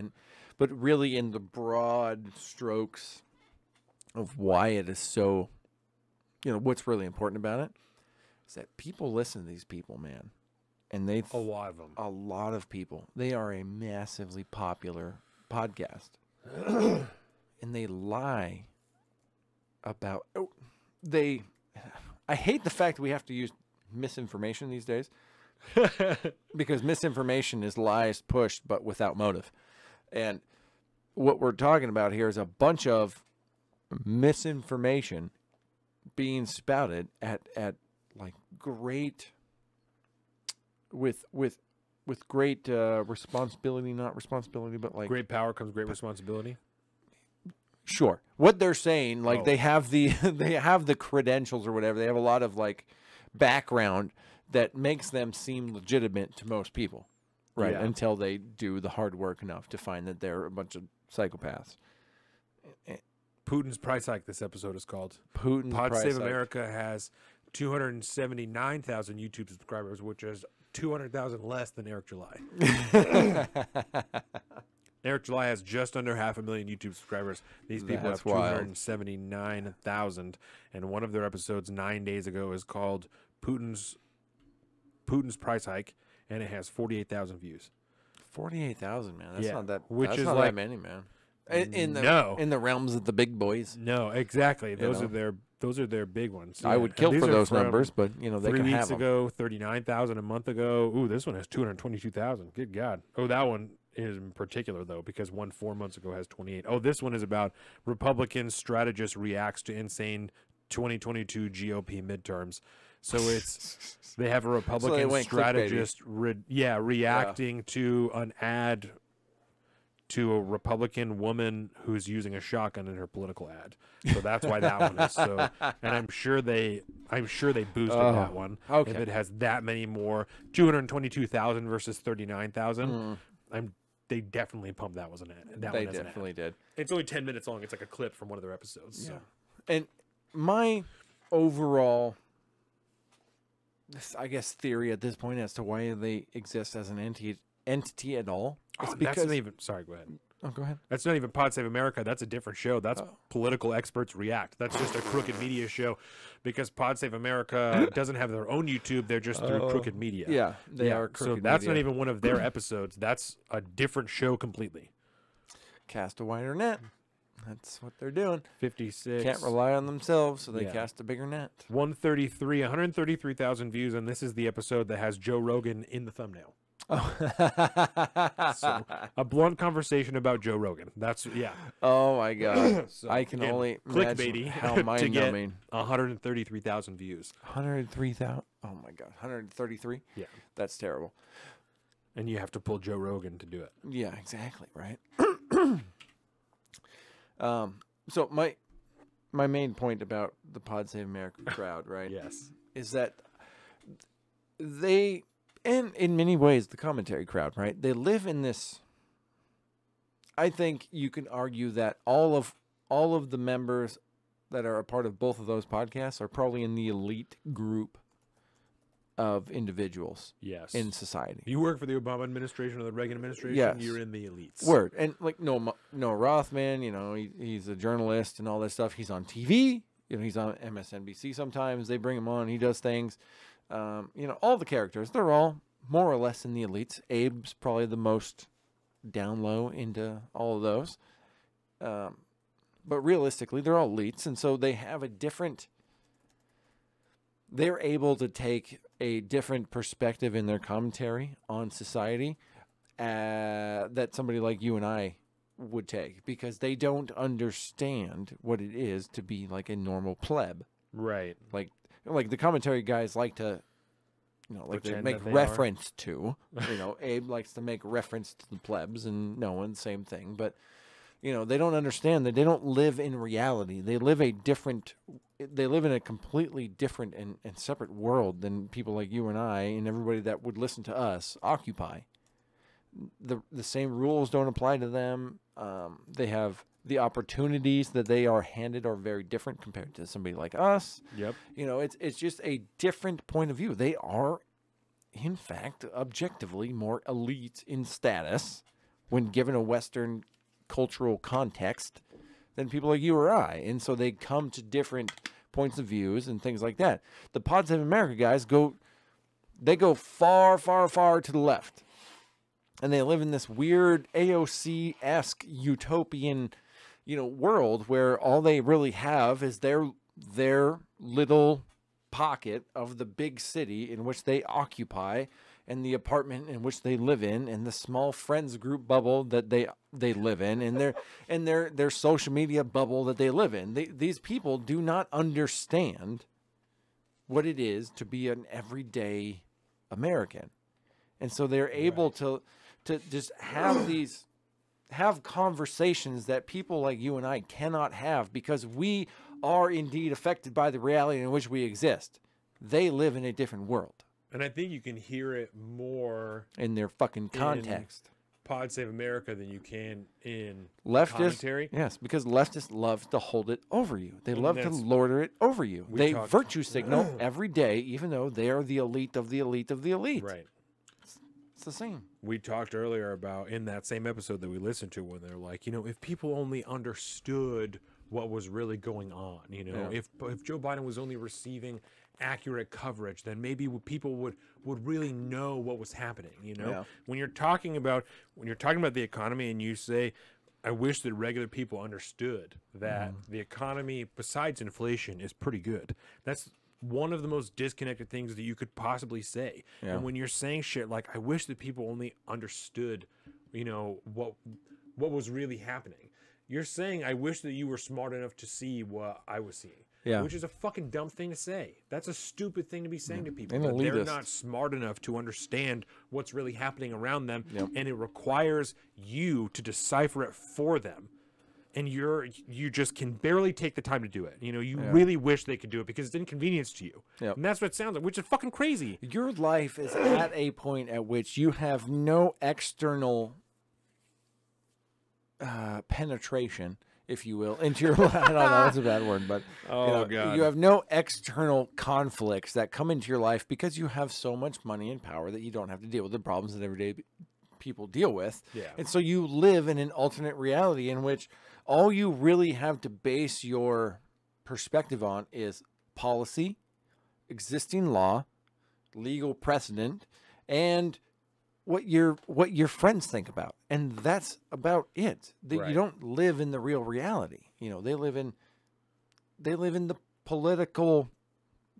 But really, in the broad strokes of why it is so, what's really important about it is that people listen to these people, man. And a lot of them. A lot of people. They are a massively popular podcast. And they lie about... I hate the fact that we have to use misinformation these days. Because misinformation is lies pushed, but without motive. And what we're talking about here is a bunch of misinformation being spouted at like great... With great responsibility, not responsibility, but like great power comes great responsibility. Sure, what they're saying, like they have the credentials or whatever. They have a lot of like background that makes them seem legitimate to most people, right? Yeah. Until they do the hard work enough to find that they're a bunch of psychopaths. Putin's price hike. This episode is called Putin's Pod price Save hike. America has 279,000 YouTube subscribers, which is 200,000 less than Eric July. Eric July has just under 500,000 YouTube subscribers. These people have 279,000, and one of their episodes 9 days ago is called Putin's price hike, and it has 48,000 views. 48,000, man. That's not that. Which that's is not like that many, man. In the realms of the big boys. No, exactly. Those are their big ones. I would kill for those numbers, but they 3 can have weeks them. ago, 39,000 a month ago. Ooh, this one has 222,000. Good God. Oh, that one is in particular though, because one 4 months ago has 28. Oh, this one is about Republican strategist reacts to insane 2022 GOP midterms. So they have a Republican strategist reacting to an ad to a Republican woman who's using a shotgun in her political ad. So that's why that one is so. And I'm sure they boosted that one. Okay. If it has that many more, 222,000 versus 39,000. They definitely pumped that was an ad. They definitely did. It's only 10 minutes long. It's like a clip from one of their episodes. Yeah. So. And my overall, I guess, theory at this point as to why they exist as an entity at all. It's because that's not even. Sorry, go ahead. Oh, go ahead. That's not even Pod Save America. That's a different show. That's Political Experts React. That's just a crooked media show, because Pod Save America doesn't have their own YouTube. They're just through crooked media. Yeah, they are crooked So that's media. not even one of their episodes. That's a different show completely. Cast a wider net. That's what they're doing. 56. Can't rely on themselves, so they cast a bigger net. 133,000 views, and this is the episode that has Joe Rogan in the thumbnail. Oh. So a blunt conversation about Joe Rogan. That's Oh my God. So, I can again, only imagine clickbaity how to get mind-numbing. 133,000 views. 103,000. Oh my God. 133. Yeah, That's terrible. and you have to pull Joe Rogan to do it. Yeah, exactly. Right. So my main point about the Pod Save America crowd, right? Yes. Is that they, and in many ways, the commentary crowd, right? They live in this. I think you can argue that all of the members that are a part of both of those podcasts are probably in the elite group of individuals Yes. in society. You work for the Obama administration or the Reagan administration, Yes. you're in the elites. Word. And like Noah Rothman, you know, he's a journalist and all that stuff. He's on TV. You know, he's on MSNBC sometimes. They bring him on. He does things. You know, all the characters, they're all more or less in the elites. Abe's probably the most down low into all of those. But realistically, they're all elites. And so they have a different... They're able to take a different perspective in their commentary on society that somebody like you and I would take, because they don't understand what it is to be like a normal pleb. Right. Like the commentary guys like to, you know, like to Pretend make that they reference to, you know, Abe likes to make reference to the plebs, and Noah, same thing. But, you know, they don't understand that they don't live in reality. They live in a completely different and separate world than people like you and I and everybody that would listen to us occupy. The same rules don't apply to them. They have the opportunities that they are handed are very different compared to somebody like us. Yep. You know, it's just a different point of view. They are, in fact, objectively more elite in status when given a Western cultural context than people like you or I. And so they come to different points of views and things like that. The Pod Save America guys go far, far, far to the left. And they live in this weird AOC-esque utopian, you know, world where all they really have is their little pocket of the big city in which they occupy, and the apartment in which they live in, and the small friends group bubble that they live in, and their social media bubble that they live in. These people do not understand what it is to be an everyday American. And so they're able to just have conversations that people like you and I cannot have, because we are indeed affected by the reality in which we exist. They live in a different world. And I think you can hear it more In their fucking context. Pod Save America than you can in Leftists, commentary. yes, because leftists love to hold it over you. They And love to that's- lord it over you. They talked- virtue signal every day, even though they are the elite of the elite of the elite. Right. It's the same. We talked earlier about in that same episode that we listened to when they're like, you know, if people only understood what was really going on, you know, Yeah. if Joe Biden was only receiving accurate coverage, then maybe people would really know what was happening, you know. Yeah. When you're talking about the economy and you say, I wish that regular people understood that the economy, besides inflation, is pretty good. That's one of the most disconnected things that you could possibly say. Yeah. And when you're saying shit like, I wish that people only understood, you know, what was really happening, you're saying, I wish that you were smart enough to see what I was seeing. Yeah. Which is a fucking dumb thing to say. That's a stupid thing to be saying to people. And That they're elitist. not smart enough to understand what's really happening around them. Yep. And it requires you to decipher it for them. And you just can barely take the time to do it. You know, you really wish they could do it because it's inconvenience to you. Yep. And that's what it sounds like, which is fucking crazy. Your life is at a point at which you have no external penetration, if you will, into your life. I don't know, that's a bad word, but God. you have no external conflicts that come into your life because you have so much money and power that you don't have to deal with the problems that everyday people deal with. Yeah. And so you live in an alternate reality in which all you really have to base your perspective on is policy, existing law, legal precedent, and what your friends think about. And that's about it. Right. You don't live in the real reality. You know, they live in the political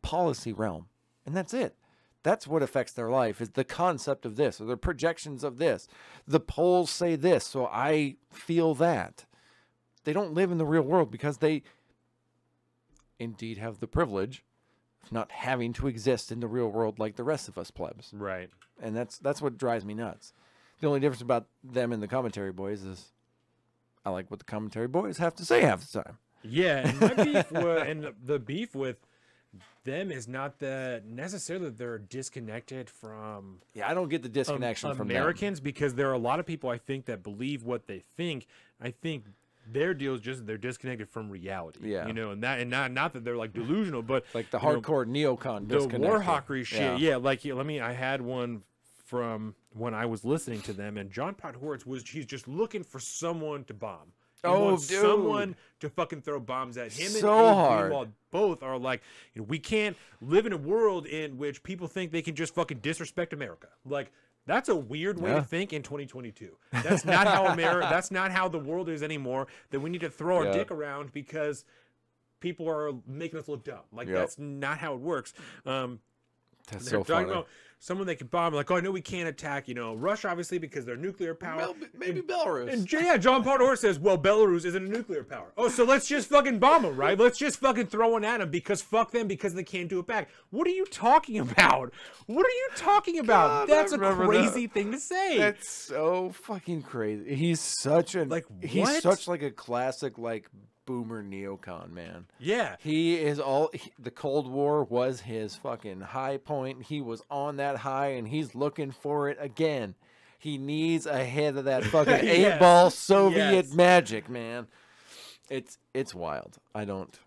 policy realm, and that's it. That's what affects their life, is the concept of this, or the projections of this. The polls say this, so I feel that. They don't live in the real world because they indeed have the privilege of not having to exist in the real world like the rest of us plebs. Right. And that's what drives me nuts. The only difference about them and the commentary boys is I like what the commentary boys have to say half the time. Yeah, and my beef and the beef with them is not that necessarily that they're disconnected from Yeah, I don't get the disconnection from Americans, because there are a lot of people I think that believe what they think. I think their deal is just they're disconnected from reality. Yeah. You know, and not that they're like delusional, but like the you know, hardcore neocon the disconnected. warhawkery shit. Yeah, like I had one from when I was listening to them, and John Podhoretz he's just looking for someone to bomb. He wants someone to fucking throw bombs at him. So and Abe hard. Greenwald both are like, you know, we can't live in a world in which people think they can just fucking disrespect America. Like, that's a weird way to think in 2022. That's not how that's not how the world is anymore. That we need to throw our dick around because people are making us look dumb. Like, that's not how it works. That's so funny. About someone they can bomb, like, oh, I know we can't attack, you know, Russia, obviously, because they're nuclear power. Maybe Belarus. And yeah, John Podhoretz says, well, Belarus isn't a nuclear power. Oh, so let's just fucking bomb them, right? Let's just fucking throw one at them because fuck them because they can't do it back. What are you talking about? What are you talking about? God, that's a crazy thing to say. That's so fucking crazy. He's such a he's such like a classic like boomer neocon, man. Yeah. He is the Cold War was his fucking high point. He was on that high and he's looking for it again. He needs a hit of that fucking eight-ball Soviet magic, man. It's wild. I don't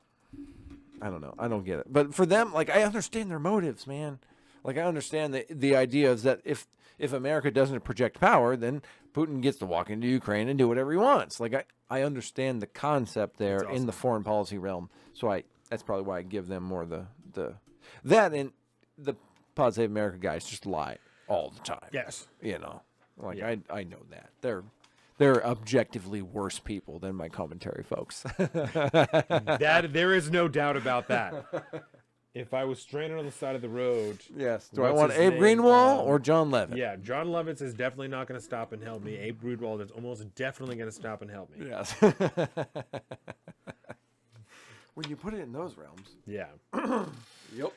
know. I don't get it. But for them, like, I understand their motives, man. Like, I understand the idea is that if America doesn't project power, then Putin gets to walk into Ukraine and do whatever he wants. Like, I understand the concept there in the foreign policy realm. So that's probably why I give them more that, and the Pod Save America guys just lie all the time. Yes. You know, like I know that they're objectively worse people than my commentary folks. That there is no doubt about that. If I was stranded on the side of the road, yes. Do I want Abe Greenwald or John Levitt? Yeah, John Levitt is definitely not going to stop and help me. Abe Greenwald is almost definitely going to stop and help me. Yes. When you put it in those realms. Yeah. Yep.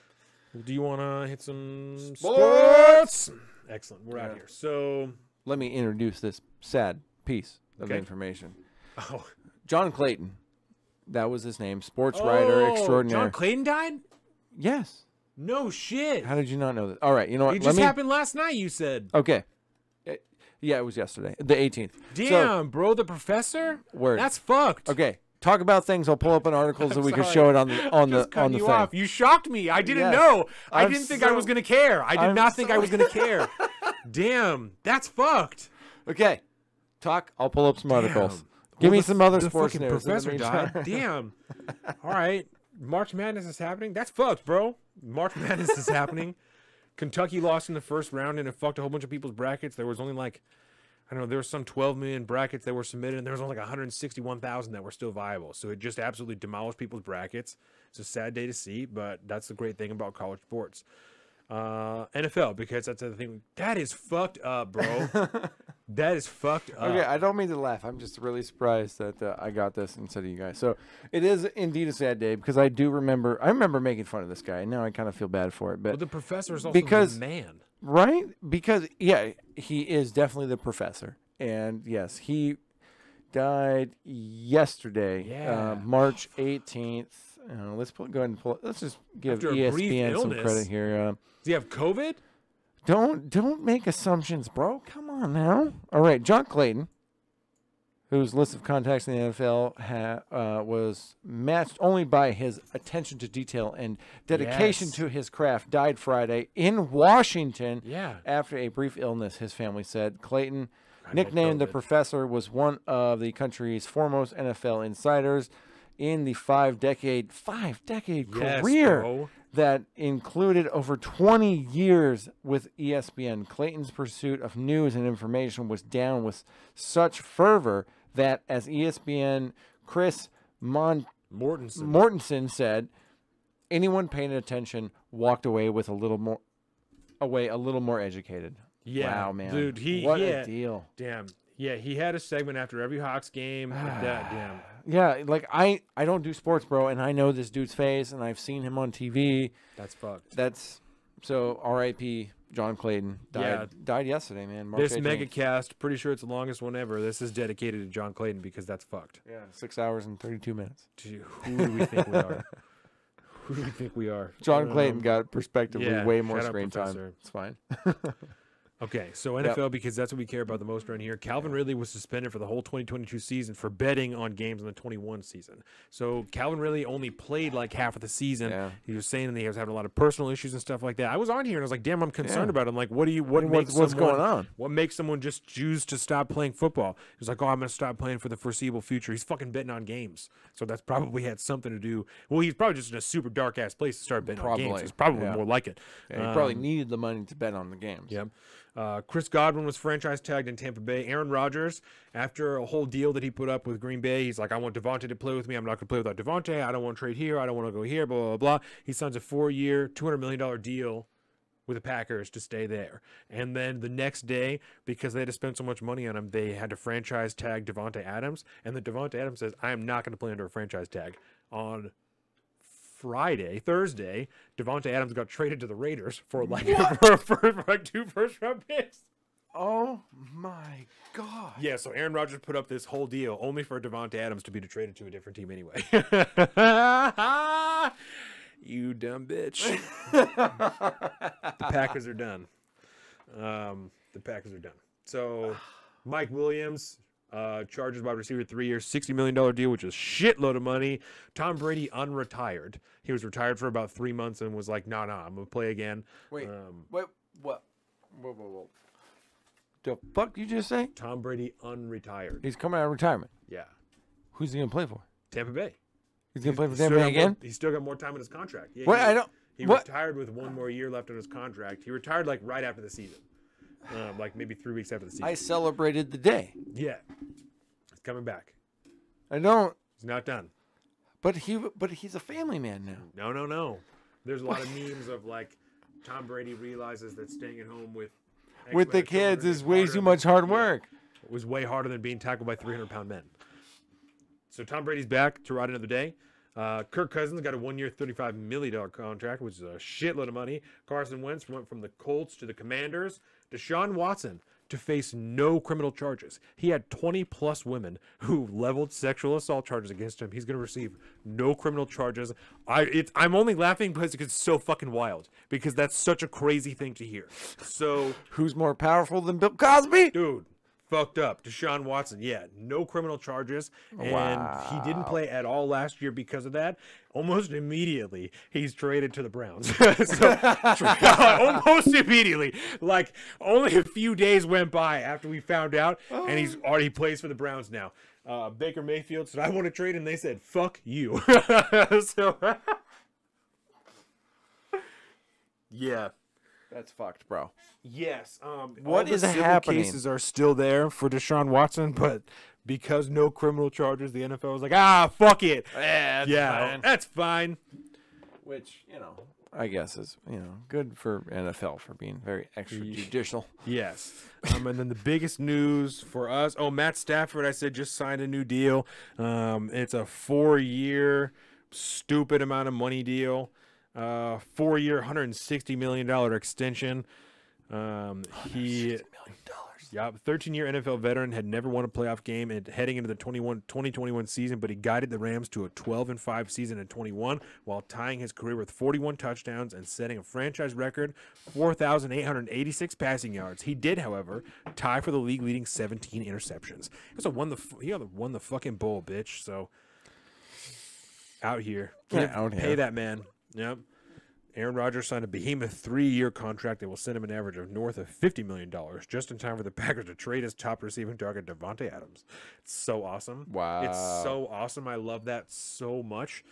Do you want to hit some sports? Excellent. We're out here. So let me introduce this sad piece of information. Oh, John Clayton. That was his name. Sports writer extraordinary. John Clayton died? Yes. No shit. How did you not know that? All right, you know what? It just happened last night, you said. Okay. Yeah, it was yesterday, the 18th. Damn, bro, the professor? Word. That's fucked. Okay. Talk about things. I'll pull up an article so we can show it on the thing. Off. You shocked me. I didn't know. I didn't think I was going to care. I did not think I was going to care. Damn, that's fucked. Okay. Talk. I'll pull up some articles. Give me some other sports news. Professor died. Damn. All right. March Madness is happening. That's fucked, bro. March Madness is happening. Kentucky lost in the first round and it fucked a whole bunch of people's brackets. There was only like, I don't know, there were some 12 million brackets that were submitted and there was only like 161,000 that were still viable. So it just absolutely demolished people's brackets. It's a sad day to see, but that's the great thing about college sports. NFL, because that's the thing. That is fucked up, bro. That is fucked up. Okay, I don't mean to laugh. I'm just really surprised that I got this instead of you guys. So it is indeed a sad day because I remember making fun of this guy, and now I kind of feel bad for it. But the professor is also the man. Right? Because, yeah, he is definitely the professor. And, yes, he died yesterday, March 18th. Let's go ahead and pull it. Let's just give ESPN some credit here. Does he have COVID? Don't make assumptions, bro. Come on now. All right, John Clayton, whose list of contacts in the NFL was matched only by his attention to detail and dedication to his craft, died Friday in Washington after a brief illness, his family said. Clayton, nicknamed the Professor, was one of the country's foremost NFL insiders in the five-decade career that included over 20 years with ESPN. Clayton's pursuit of news and information was down with such fervor that, as ESPN Chris Mortensen said, anyone paying attention walked away with a little more educated. Yeah, wow, man, dude, what a deal. Damn. Yeah, he had a segment after every Hawks game. Damn. Yeah, like I don't do sports, bro, and I know this dude's face, and I've seen him on TV. That's fucked. So R.I.P. John Clayton died yesterday, man. March this 18th. mega cast, pretty sure it's the longest one ever. This is dedicated to John Clayton because that's fucked. Yeah, 6 hours and 32 minutes. Who do we think we are? Who do we think we are? John Clayton got prospectively yeah, way more shout out, screen Professor. time. It's fine. Okay, so NFL, because that's what we care about the most around here. Calvin Ridley was suspended for the whole 2022 season for betting on games in the 21 season. So Calvin Ridley only played like half of the season. Yeah. He was saying that he was having a lot of personal issues and stuff like that. I was on here and I was like, damn, I'm concerned about it. I'm like, What's going on? What makes someone just choose to stop playing football? He was like, oh, I'm going to stop playing for the foreseeable future. He's fucking betting on games. So that's probably had something to do. Well, he's probably just in a super dark ass place to start betting on games. It's probably more like it. Yeah, he probably needed the money to bet on the games. Yep. Chris Godwin was franchise tagged in Tampa Bay. Aaron Rodgers, after a whole deal that he put up with Green Bay, he's like, I want Devontae to play with me. I'm not going to play without Devontae. I don't want to trade here. I don't want to go here, blah, blah, blah. He signs a 4-year, $200 million deal with the Packers to stay there. And then the next day, because they had to spend so much money on him, they had to franchise tag Devontae Adams. And then Devontae Adams says, I am not going to play under a franchise tag. On Thursday, Devontae Adams got traded to the Raiders for like for like 2 first-round picks. Oh my God! Yeah, so Aaron Rodgers put up this whole deal only for Devontae Adams to be traded to a different team anyway. You dumb bitch. The Packers are done. The Packers are done. So Mike Williams. Chargers wide receiver, 3 years, $60 million deal, which is a shitload of money. Tom Brady unretired. He was retired for about 3 months and was like, nah, I'm going to play again. Wait, what? Whoa. The fuck you just say? Tom Brady unretired. He's coming out of retirement. Yeah. Who's he going to play for? Tampa Bay. He's going to play for Tampa Bay again? He's still got more time in his contract. Yeah, what? I don't. He retired with 1 more year left on his contract. He retired like right after the season. Like maybe 3 weeks after the season. I celebrated the day. Yeah. He's coming back. I don't. He's not done. But he's a family man now. No. There's a lot of memes of like Tom Brady realizes that staying at home with the kids is way too much hard work. It was way harder than being tackled by 300-pound men. So Tom Brady's back to ride another day. Kirk Cousins got a 1-year, $35 million contract, which is a shitload of money. Carson Wentz went from the Colts to the Commanders. Deshaun Watson to face no criminal charges. He had 20-plus women who leveled sexual assault charges against him. He's going to receive no criminal charges. I'm only laughing because it's so fucking wild, because that's such a crazy thing to hear. So who's more powerful than Bill Cosby? Dude. Fucked up. Deshaun Watson, no criminal charges, and he didn't play at all last year because of that. Almost immediately, he's traded to the Browns. Almost immediately. Like, only a few days went by after we found out, and he's already plays for the Browns now. Baker Mayfield said, I want to trade, and they said, fuck you. Yeah. That's fucked, bro. Yes. What is happening? Cases are still there for Deshaun Watson, but because no criminal charges, the NFL was like, fuck it. That's fine. Which, I guess is, good for NFL for being very extrajudicial. Yes. And then the biggest news for us, Matt Stafford, I said, just signed a new deal. It's a 4-year, stupid amount of money deal. 4-year, $160 million extension. He, 13-year NFL veteran, had never won a playoff game and heading into the 2021 season, but he guided the Rams to a 12-5 season in 21 while tying his career with 41 touchdowns and setting a franchise record 4,886 passing yards. He did, however, tie for the league-leading 17 interceptions. He also won the fucking bowl, bitch. So out here, pay that man. Yep. Aaron Rodgers signed a behemoth 3-year contract that will send him an average of north of $50 million, just in time for the Packers to trade his top receiving target, Devontae Adams. It's so awesome. Wow. It's so awesome. I love that so much.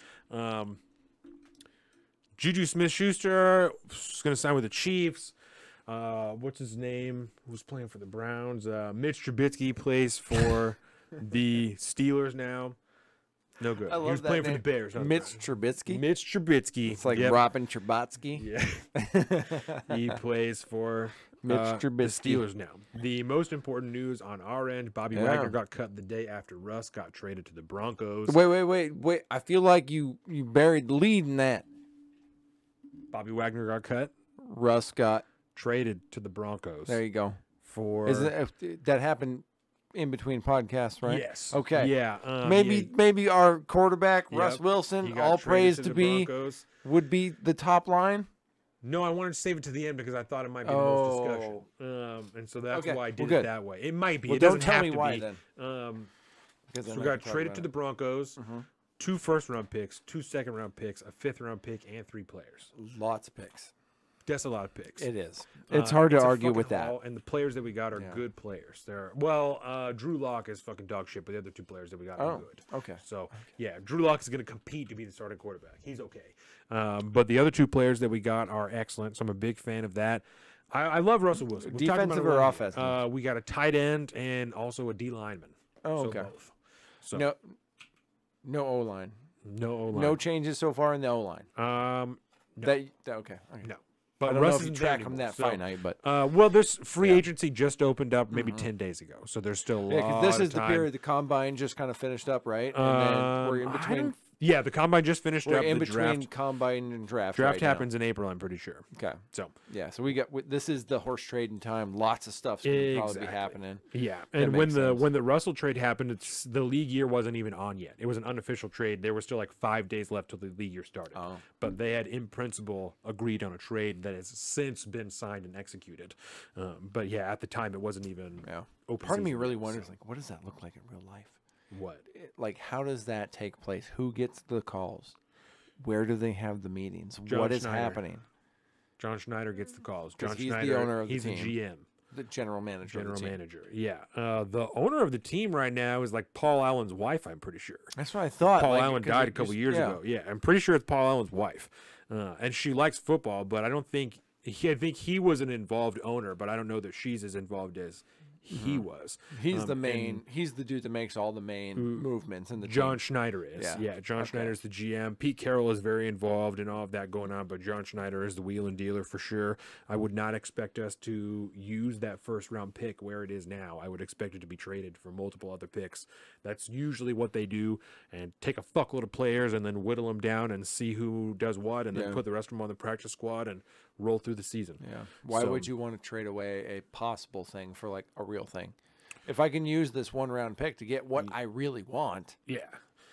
Juju Smith-Schuster is going to sign with the Chiefs. What's his name? Who's playing for the Browns? Mitch Trubisky plays for the Steelers now. No good. I love he was that playing name. for the Bears. Mitch Trubisky? Mitch Trubisky. It's like Robin Trubatsky. Yeah. He plays for Mitch the Trubisky. Steelers now. The most important news on our end, Bobby Wagner got cut the day after Russ got traded to the Broncos. Wait. I feel like you buried the lead in that. Bobby Wagner got cut. Russ got traded to the Broncos. There you go. For that happened in between podcasts, right? Yes. Okay. Yeah. Maybe our quarterback Russ He Wilson, got all traded praise to to the be, Broncos. would be the top line. No, I wanted to save it to the end because I thought it might be the most discussion. And so that's why I did it that way. It might be. Well, it doesn't don't tell have me to why be. then. Because So we got traded to the Broncos, 2 first-round picks, 2 second-round picks, a 5th-round pick, and 3 players. Lots of picks. That's a lot of picks. It is. It's hard to argue with that. Haul, and the players that we got are good players. Drew Lock is fucking dog shit, but the other 2 players that we got are good. Okay. So, yeah, Drew Lock is going to compete to be the starting quarterback. He's okay. But the other 2 players that we got are excellent, so I'm a big fan of that. I love Russell Wilson. Defensive or offensive? We got a tight end and also a D lineman. Oh, okay. So both. So, no O-line. No O-line. No changes so far in the O-line. No. Okay. No. I But don't know Russ if you isn't track there him anymore, that so, finite, but well, this free agency just opened up maybe 10 days ago, so there's still a lot this is of the time. period the combine just kind of finished up, right? And then we're in between. Yeah, the combine just finished We're up. in The between combine and draft. draft right now. happens in April, I'm pretty sure. Okay. So Yeah, so this is the horse trading time. Lots of stuff's gonna probably be happening. yeah, That and when makes the sense. when the Russell trade happened, the league year wasn't even on yet. It was an unofficial trade. There was still like 5 days left till the league year started. Oh. But they had in principle agreed on a trade that has since been signed and executed. But yeah, at the time it wasn't even open. Part of me season really yet, wonders, so. like, what does that look like in real life? What? Like, how does that take place? Who gets the calls? Where do they have the meetings? John what is Schneider. happening? John Schneider gets the calls. 'Cause John he's the Schneider, owner of the he's team. a GM. The general manager. of the team. Yeah. The owner of the team right now is like Paul Allen's wife, I'm pretty sure. That's what I thought. Paul like, Allen 'cause died it a couple just- years ago. Yeah, I'm pretty sure it's Paul Allen's wife. And she likes football, but I don't think I think he was an involved owner, but I don't know that she's as involved as he was. He's the main. He's the dude that makes all the main movements in the John team. Schneider is. Yeah. Yeah, John Schneider's the GM. Pete Carroll is very involved in all of that going on, but John Schneider is the wheel and dealer for sure. I would not expect us to use that first round pick where it is now. I would expect it to be traded for multiple other picks. That's usually what they do, and take a fuckload of players and then whittle them down and see who does what, and then put the rest of them on the practice squad and roll through the season. Yeah. Why would you want to trade away a possible thing for like a real thing? If I can use this 1-round pick to get what I really want,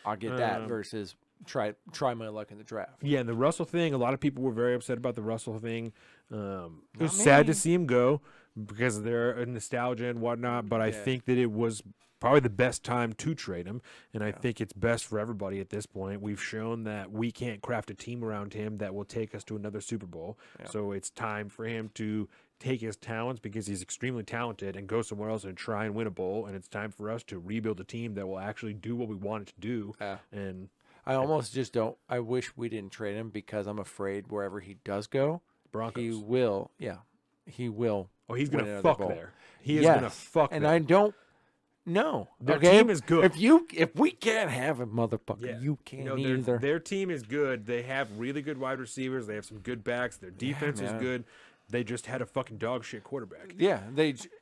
I'll get that versus try my luck in the draft. Yeah, and the Russell thing, a lot of people were very upset about the Russell thing. It was sad to see him go because of their nostalgia and whatnot, but I think that it was probably the best time to trade him, and I think it's best for everybody at this point. We've shown that we can't craft a team around him that will take us to another Super Bowl, so it's time for him to take his talents, because he's extremely talented, and go somewhere else and try and win a bowl, and it's time for us to rebuild a team that will actually do what we want it to do. And I almost just don't. I wish we didn't trade him because I'm afraid wherever he does go, Broncos. he will. Yeah, he will. Oh, he's win gonna another fuck bowl. there. He is gonna fuck and there. I don't. No, Their team is good. If we can't have him, motherfucker, you can't either. Their team is good. They have really good wide receivers. They have some good backs. Their defense is good. They just had a fucking dog shit quarterback. Yeah,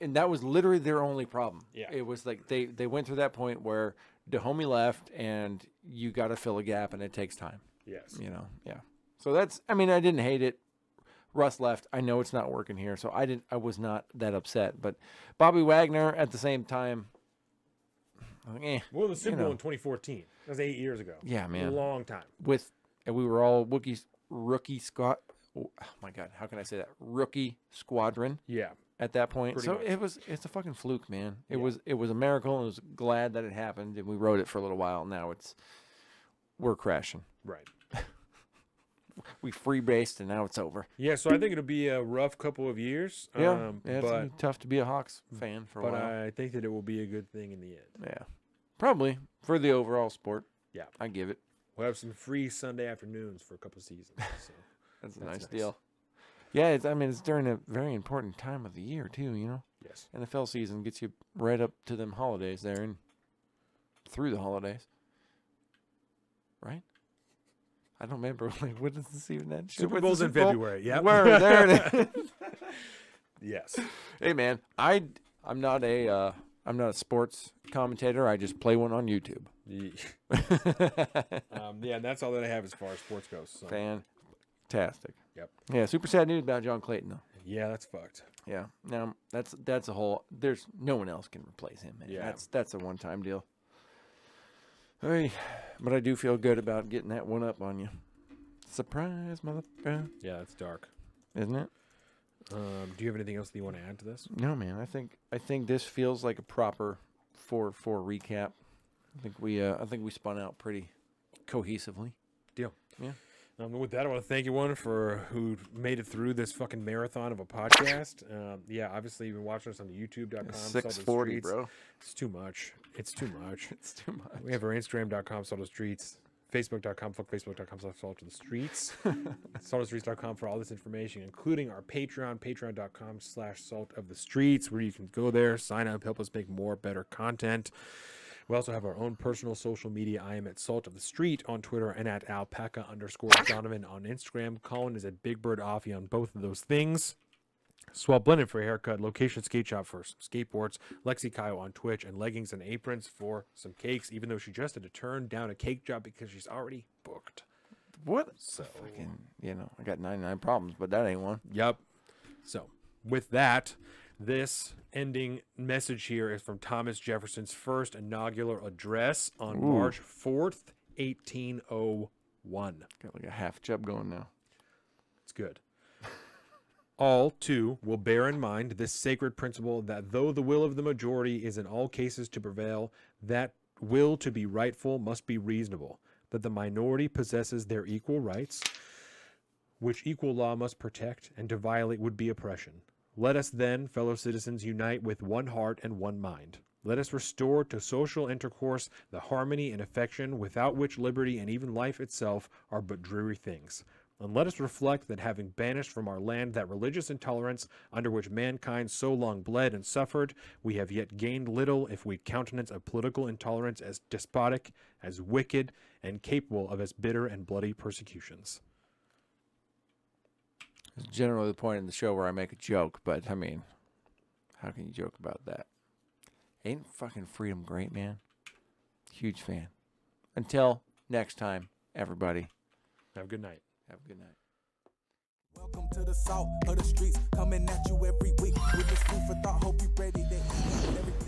and that was literally their only problem. Yeah. It was like they went through that point where Dahomey left, and you got to fill a gap, and it takes time. Yes. You know, yeah. So that's. I mean, I didn't hate it. Russ left. I know it's not working here, so I was not that upset. But Bobby Wagner at the same time. Well, the Super Bowl in 2014. That was 8 years ago. Yeah, man. A long time. And we were all rookie squad. Oh my God, how can I say that? Rookie squadron. Yeah. At that point, Pretty much. it's a fucking fluke, man. It was a miracle. And I was glad that it happened, and we rode it for a little while. Now we're crashing. Right. We freebased, and now it's over. Yeah, so I think it'll be a rough couple of years. It's gonna be tough to be a Hawks fan for a while. But I think that it will be a good thing in the end. Yeah, probably for the overall sport. Yeah, I give it. We'll have some free Sunday afternoons for a couple seasons. So that's a nice deal. Yeah, it's during a very important time of the year too. You know. Yes. NFL season gets you right up to them holidays there and through the holidays. Right. I don't remember. Like, what is this even? That Super Bowl's in February. Yeah. Where there it is. Yes. Hey man, I'm not a sports commentator. I just play one on YouTube. Yeah, and that's all that I have as far as sports goes. So. Fantastic. Yep. Yeah, super sad news about John Clayton though. Yeah, that's fucked. Yeah. Now that's a whole. There's no one else can replace him. Man. Yeah. That's a one-time deal. All right, but I do feel good about getting that one up on you. Surprise, motherfucker. Yeah, that's dark. Isn't it? Do you have anything else that you want to add to this? No, man. I think this feels like a proper 4-4 recap. I think we spun out pretty cohesively. Deal. Yeah. With that, I want to thank everyone who made it through this fucking marathon of a podcast. Yeah, obviously you've been watching us on the YouTube.com. 640, bro. It's too much. It's too much. It's too much. We have our Instagram.com, Salt of the Streets. Facebook.com, Facebook.com/saltofthestreets. saltofthestreets.com for all this information, including our Patreon, patreon.com/saltofthestreets, where you can go there, sign up, help us make more, better content. We also have our own personal social media. I am at Salt of the Street on Twitter and at alpaca_Donovan on Instagram. Colin is at Big Bird Offie on both of those things. Swell Blended for a haircut, Location Skate Shop for some skateboards, Lexi Kyle on Twitch, and Leggings and Aprons for some cakes, even though she just had to turn down a cake job because she's already booked. What? So, Fucking, I got 99 problems, but that ain't one. Yep. So, with that, this ending message here is from Thomas Jefferson's first inaugural address on March 4th, 1801. Got like a half chub going now. It's good. All, too, will bear in mind this sacred principle that though the will of the majority is in all cases to prevail, that will to be rightful must be reasonable, that the minority possesses their equal rights, which equal law must protect, and to violate would be oppression. Let us then, fellow citizens, unite with one heart and one mind. Let us restore to social intercourse the harmony and affection without which liberty and even life itself are but dreary things. And let us reflect that having banished from our land that religious intolerance under which mankind so long bled and suffered, we have yet gained little if we countenance a political intolerance as despotic, as wicked, and capable of as bitter and bloody persecutions. It's generally the point in the show where I make a joke, but I mean, how can you joke about that? Ain't fucking freedom great, man? Huge fan. Until next time, everybody. Have a good night. Have a good night. Welcome to the Salt of the Streets, coming at you every week with this food for thought. Hope you ready to eat everything.